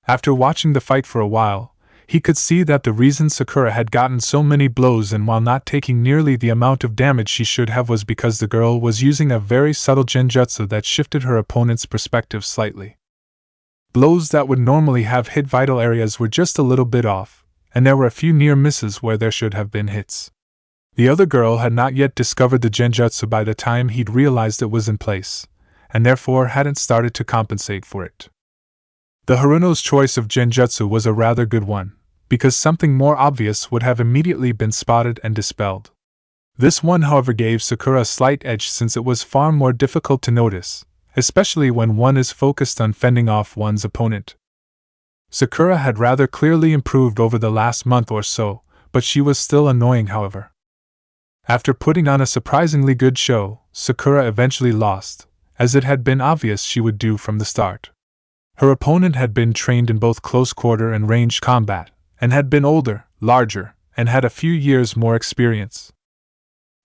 After watching the fight for a while, he could see that the reason Sakura had gotten so many blows and while not taking nearly the amount of damage she should have was because the girl was using a very subtle genjutsu that shifted her opponent's perspective slightly. Blows that would normally have hit vital areas were just a little bit off, and there were a few near misses where there should have been hits. The other girl had not yet discovered the genjutsu by the time he'd realized it was in place, and therefore hadn't started to compensate for it. The Haruno's choice of genjutsu was a rather good one, because something more obvious would have immediately been spotted and dispelled. This one, however, gave Sakura a slight edge since it was far more difficult to notice, especially when one is focused on fending off one's opponent. Sakura had rather clearly improved over the last month or so, but she was still annoying, however. After putting on a surprisingly good show, Sakura eventually lost, as it had been obvious she would do from the start. Her opponent had been trained in both close quarter and ranged combat, and had been older, larger, and had a few years more experience.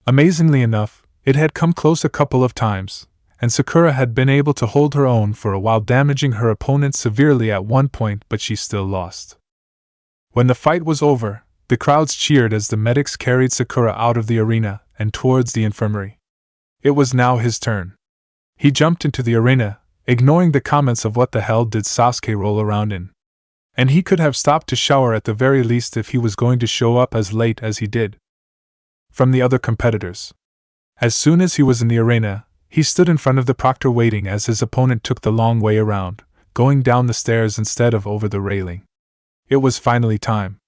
Amazingly enough, it had come close a couple of times, and Sakura had been able to hold her own for a while, damaging her opponent severely at one point, but she still lost. When the fight was over, the crowds cheered as the medics carried Sakura out of the arena and towards the infirmary. It was now his turn. He jumped into the arena, ignoring the comments of what the hell did Sasuke roll around in. And he could have stopped to shower at the very least if he was going to show up as late as he did. From the other competitors. As soon as he was in the arena, he stood in front of the proctor waiting as his opponent took the long way around, going down the stairs instead of over the railing. It was finally time.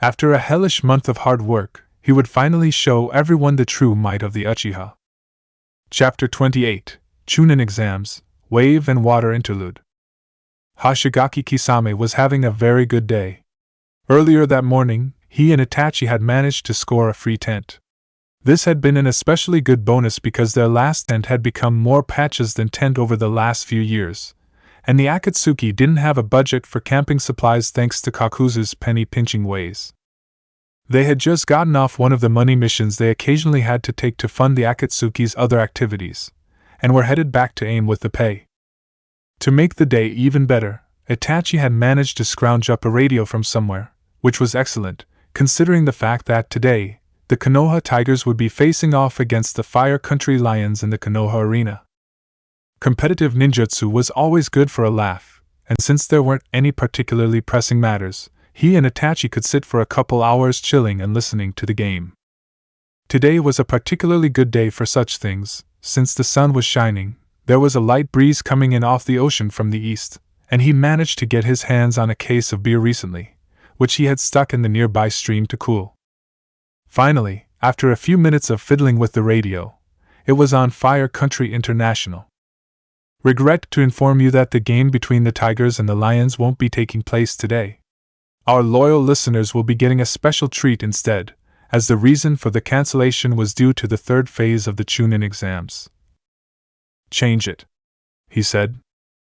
After a hellish month of hard work, he would finally show everyone the true might of the Uchiha. Chapter 28, Chunin Exams, Wave and Water Interlude. Hoshigaki Kisame was having a very good day. Earlier that morning, he and Itachi had managed to score a free tent. This had been an especially good bonus because their last tent had become more patches than tent over the last few years, and the Akatsuki didn't have a budget for camping supplies thanks to Kakuzu's penny-pinching ways. They had just gotten off one of the money missions they occasionally had to take to fund the Akatsuki's other activities, and were headed back to aim with the pay. To make the day even better, Itachi had managed to scrounge up a radio from somewhere, which was excellent, considering the fact that today, the Konoha Tigers would be facing off against the Fire Country Lions in the Konoha Arena. Competitive ninjutsu was always good for a laugh, and since there weren't any particularly pressing matters, he and Itachi could sit for a couple hours chilling and listening to the game. Today was a particularly good day for such things, since the sun was shining, there was a light breeze coming in off the ocean from the east, and he managed to get his hands on a case of beer recently, which he had stuck in the nearby stream to cool. Finally, after a few minutes of fiddling with the radio, it was on Fire Country International. Regret to inform you that the game between the Tigers and the Lions won't be taking place today. Our loyal listeners will be getting a special treat instead, as the reason for the cancellation was due to the third phase of the Chunin exams. Change it, he said.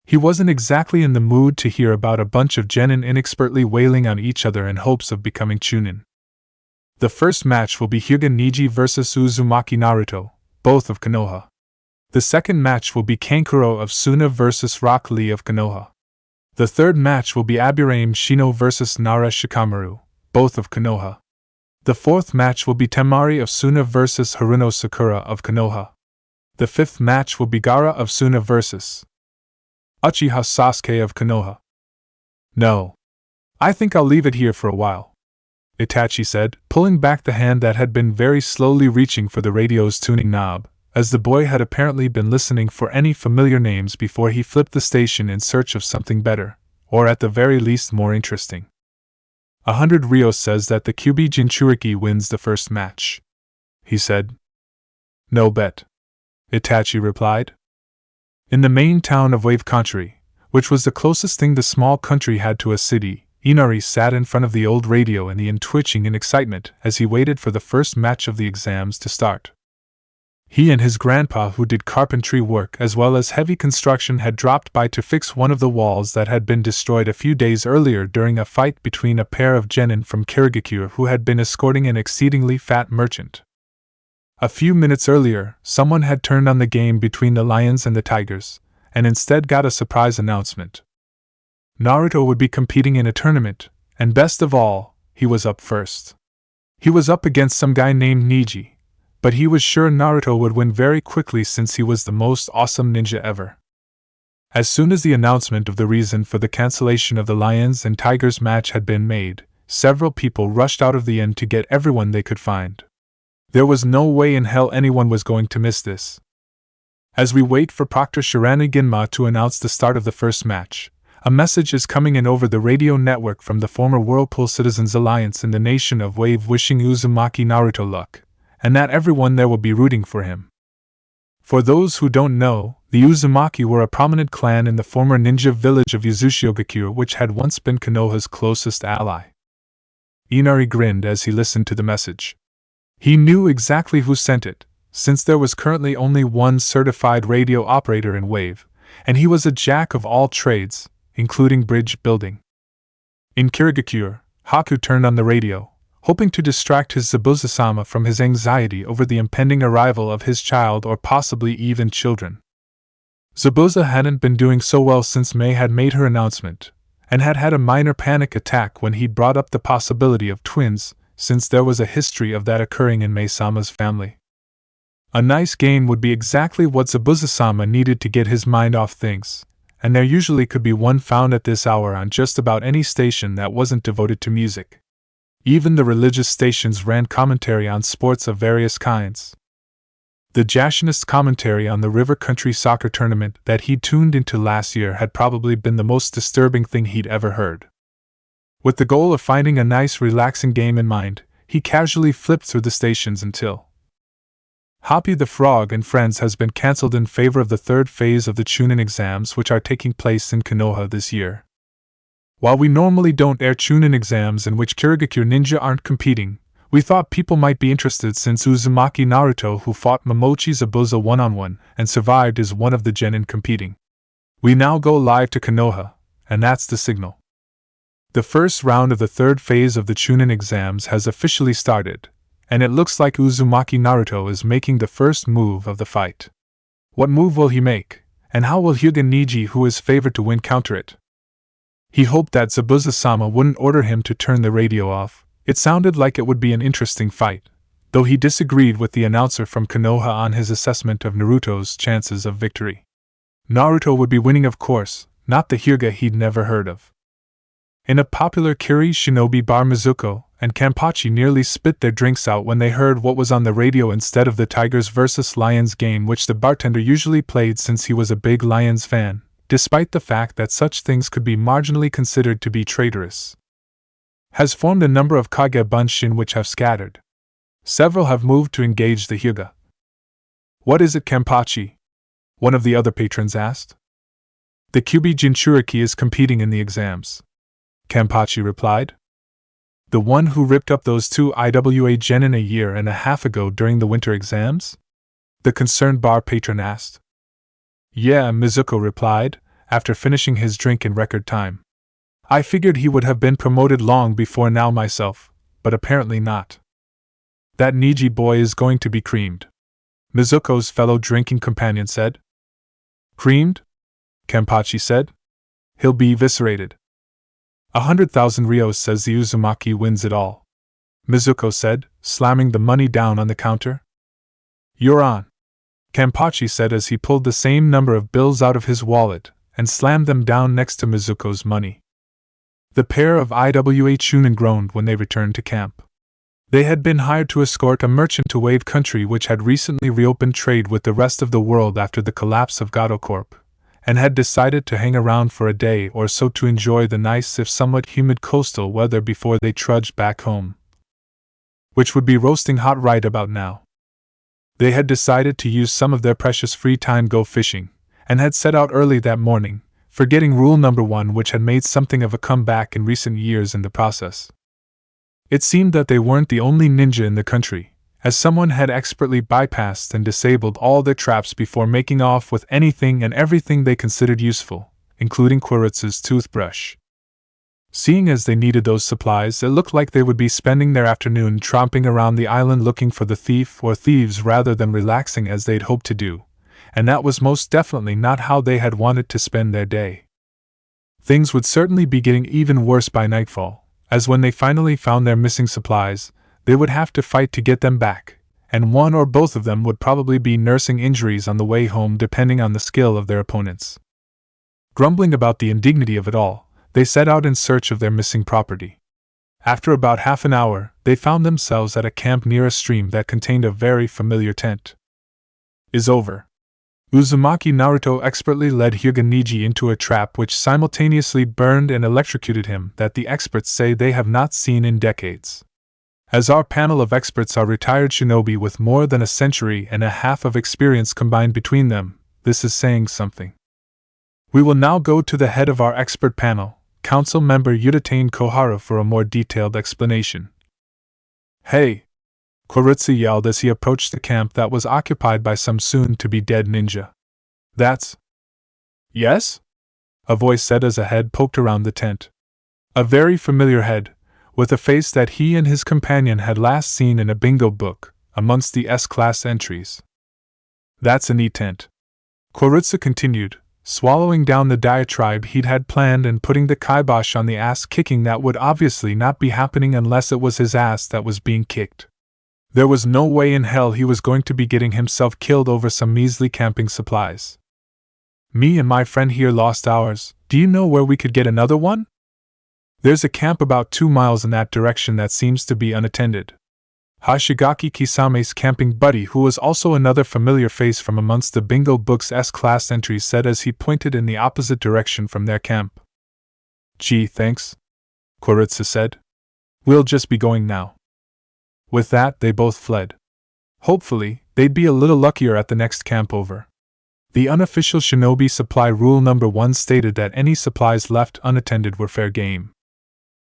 He wasn't exactly in the mood to hear about a bunch of genin inexpertly wailing on each other in hopes of becoming Chunin. The first match will be Hyuga Niji vs Uzumaki Naruto, both of Konoha. The second match will be Kankuro of Suna vs Rock Lee of Konoha. The third match will be Aburaim Shino vs Nara Shikamaru, both of Konoha. The fourth match will be Temari of Suna vs Haruno Sakura of Konoha. The fifth match will be Gaara of Suna vs Uchiha Sasuke of Konoha. No. I think I'll leave it here for a while, Itachi said, pulling back the hand that had been very slowly reaching for the radio's tuning knob, as the boy had apparently been listening for any familiar names before he flipped the station in search of something better, or at the very least more interesting. 100 Rios says that the Kyubi Jinchuriki wins the first match, he said. No bet, Itachi replied. In the main town of Wave Country, which was the closest thing the small country had to a city, Inari sat in front of the old radio and twitching in excitement as he waited for the first match of the exams to start. He and his grandpa, who did carpentry work as well as heavy construction, had dropped by to fix one of the walls that had been destroyed a few days earlier during a fight between a pair of genin from Kirigakure who had been escorting an exceedingly fat merchant. A few minutes earlier, someone had turned on the game between the Lions and the Tigers, and instead got a surprise announcement. Naruto would be competing in a tournament, and best of all, he was up first. He was up against some guy named Niji, but he was sure Naruto would win very quickly since he was the most awesome ninja ever. As soon as the announcement of the reason for the cancellation of the Lions and Tigers match had been made, several people rushed out of the inn to get everyone they could find. There was no way in hell anyone was going to miss this. As we wait for Proctor Shirani Ginma to announce the start of the first match, a message is coming in over the radio network from the former Whirlpool Citizens Alliance in the nation of Wave wishing Uzumaki Naruto luck, and that everyone there will be rooting for him. For those who don't know, the Uzumaki were a prominent clan in the former ninja village of Yuzushiogakure, which had once been Konoha's closest ally. Inari grinned as he listened to the message. He knew exactly who sent it, since there was currently only one certified radio operator in Wave, and he was a jack of all trades, including bridge building. In Kirigakure, Haku turned on the radio, hoping to distract his Zabuza-sama from his anxiety over the impending arrival of his child or possibly even children. Zabuza hadn't been doing so well since Mei had made her announcement, and had had a minor panic attack when he'd brought up the possibility of twins, since there was a history of that occurring in Mei-sama's family. A nice game would be exactly what Zabuza-sama needed to get his mind off things, and there usually could be one found at this hour on just about any station that wasn't devoted to music. Even the religious stations ran commentary on sports of various kinds. The Jashinist commentary on the River Country soccer tournament that he'd tuned into last year had probably been the most disturbing thing he'd ever heard. With the goal of finding a nice relaxing game in mind, he casually flipped through the stations until Hoppy the Frog and Friends has been cancelled in favor of the third phase of the Chunin exams, which are taking place in Konoha this year. While we normally don't air Chunin exams in which Kirigakure ninja aren't competing, we thought people might be interested since Uzumaki Naruto, who fought Momochi Zabuza one-on-one and survived, is one of the genin competing. We now go live to Konoha, and that's the signal. The first round of the third phase of the Chunin exams has officially started, and it looks like Uzumaki Naruto is making the first move of the fight. What move will he make, and how will Hyuga Niji, who is favored to win, counter it? He hoped that Zabuza-sama wouldn't order him to turn the radio off. It sounded like it would be an interesting fight, though he disagreed with the announcer from Konoha on his assessment of Naruto's chances of victory. Naruto would be winning, of course, not the Hyuga he'd never heard of. In a popular Kiri shinobi bar, Mizuko and Kanpachi nearly spit their drinks out when they heard what was on the radio instead of the Tigers vs. Lions game, which the bartender usually played since he was a big Lions fan, despite the fact that such things could be marginally considered to be traitorous. Has formed a number of Kage Bunshin which have scattered. Several have moved to engage the Hyuga. What is it, Kanpachi? One of the other patrons asked. The Kyubi Jinchuriki is competing in the exams, Kanpachi replied. The one who ripped up those two IWA genin a year and a half ago during the winter exams? The concerned bar patron asked. Yeah, Mizuko replied, after finishing his drink in record time. I figured he would have been promoted long before now myself, but apparently not. That Niji boy is going to be creamed, Mizuko's fellow drinking companion said. Creamed? Kanpachi said. He'll be eviscerated. 100,000 rios says the Uzumaki wins it all, Mizuko said, slamming the money down on the counter. You're on, Kanpachi said as he pulled the same number of bills out of his wallet and slammed them down next to Mizuko's money. The pair of IWA Chunin groaned when they returned to camp. They had been hired to escort a merchant to Wave Country, which had recently reopened trade with the rest of the world after the collapse of Gado Corp, and had decided to hang around for a day or so to enjoy the nice if somewhat humid coastal weather before they trudged back home, which would be roasting hot right about now. They had decided to use some of their precious free time go fishing, and had set out early that morning, forgetting rule number 1, which had made something of a comeback in recent years in the process. It seemed that they weren't the only ninja in the country, as someone had expertly bypassed and disabled all their traps before making off with anything and everything they considered useful, including Quirutz's toothbrush. Seeing as they needed those supplies, it looked like they would be spending their afternoon tromping around the island looking for the thief or thieves rather than relaxing as they'd hoped to do, and that was most definitely not how they had wanted to spend their day. Things would certainly be getting even worse by nightfall, as when they finally found their missing supplies, they would have to fight to get them back, and one or both of them would probably be nursing injuries on the way home depending on the skill of their opponents. Grumbling about the indignity of it all, they set out in search of their missing property. After about half an hour, they found themselves at a camp near a stream that contained a very familiar tent. Is over. Uzumaki Naruto expertly led Hyuga Niji into a trap which simultaneously burned and electrocuted him that the experts say they have not seen in decades. As our panel of experts are retired shinobi with more than a century and a half of experience combined between them, this is saying something. We will now go to the head of our expert panel, Council Member Yudatane Koharu, for a more detailed explanation. Hey! Koritsu yelled as he approached the camp that was occupied by some soon-to-be-dead ninja. That's... Yes? A voice said as a head poked around the tent. A very familiar head, with a face that he and his companion had last seen in a bingo book, amongst the S-class entries. That's a neat tent. Koritsu continued, swallowing down the diatribe he'd had planned and putting the kibosh on the ass-kicking that would obviously not be happening unless it was his ass that was being kicked. There was no way in hell he was going to be getting himself killed over some measly camping supplies. Me and my friend here lost ours. Do you know where we could get another one? There's a camp about 2 miles in that direction that seems to be unattended. Hashigaki Kisame's camping buddy, who was also another familiar face from amongst the bingo book's S-class entries, said as he pointed in the opposite direction from their camp. Gee, thanks, Koritsu said. We'll just be going now. With that, they both fled. Hopefully, they'd be a little luckier at the next camp over. The unofficial shinobi supply rule number 1 stated that any supplies left unattended were fair game.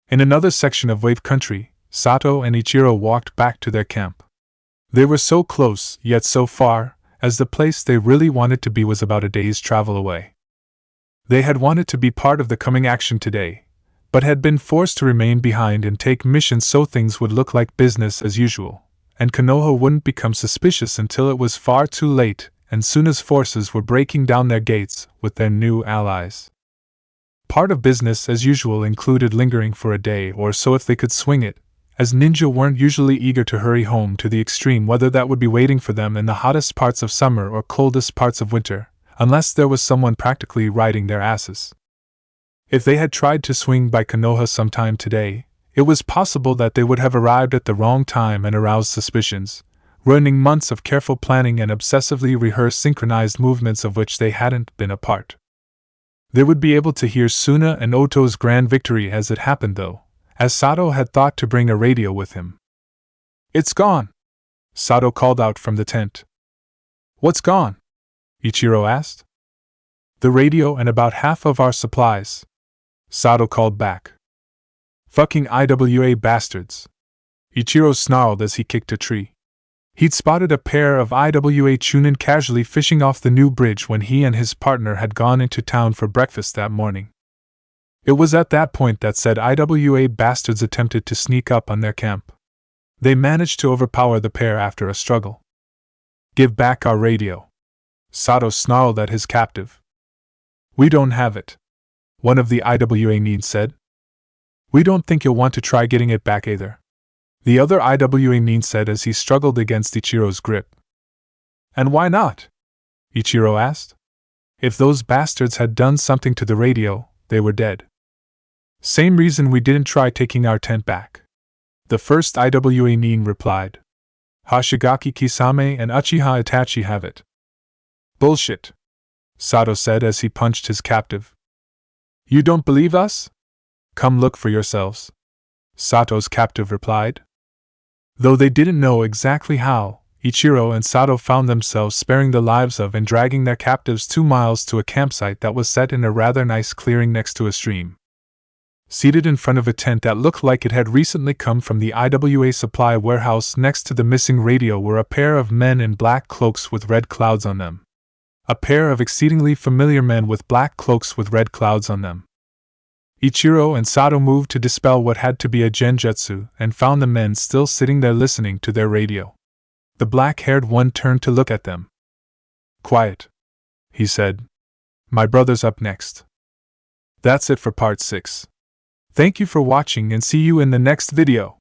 In another section of Wave Country, Sato and Ichiro walked back to their camp. They were so close, yet so far, as the place they really wanted to be was about a day's travel away. They had wanted to be part of the coming action today, but had been forced to remain behind and take missions so things would look like business as usual, and Konoha wouldn't become suspicious until it was far too late, and Suna's forces were breaking down their gates with their new allies. Part of business as usual included lingering for a day or so if they could swing it, as ninja weren't usually eager to hurry home to the extreme weather that would be waiting for them in the hottest parts of summer or coldest parts of winter, unless there was someone practically riding their asses. If they had tried to swing by Konoha sometime today, it was possible that they would have arrived at the wrong time and aroused suspicions, ruining months of careful planning and obsessively rehearsed synchronized movements of which they hadn't been a part. They would be able to hear Suna and Oto's grand victory as it happened though, as Sato had thought to bring a radio with him. It's gone! Sato called out from the tent. What's gone? Ichiro asked. The radio and about half of our supplies, Sato called back. Fucking IWA bastards! Ichiro snarled as he kicked a tree. He'd spotted a pair of IWA Chunin casually fishing off the new bridge when he and his partner had gone into town for breakfast that morning. It was at that point that said IWA bastards attempted to sneak up on their camp. They managed to overpower the pair after a struggle. Give back our radio! Sato snarled at his captive. We don't have it, one of the IWA Needs said. We don't think you'll want to try getting it back either, the other IWA Nin said as he struggled against Ichiro's grip. And why not? Ichiro asked. If those bastards had done something to the radio, they were dead. Same reason we didn't try taking our tent back, the first IWA Nin replied. Hashigaki Kisame and Uchiha Itachi have it. Bullshit, Sato said as he punched his captive. You don't believe us? Come look for yourselves, Sato's captive replied. Though they didn't know exactly how, Ichiro and Sato found themselves sparing the lives of and dragging their captives 2 miles to a campsite that was set in a rather nice clearing next to a stream. Seated in front of a tent that looked like it had recently come from the IWA supply warehouse next to the missing radio were a pair of men in black cloaks with red clouds on them. A pair of exceedingly familiar men with black cloaks with red clouds on them. Ichiro and Sato moved to dispel what had to be a genjutsu and found the men still sitting there listening to their radio. The black-haired one turned to look at them. Quiet, he said. My brother's up next. That's it for part 6. Thank you for watching and see you in the next video.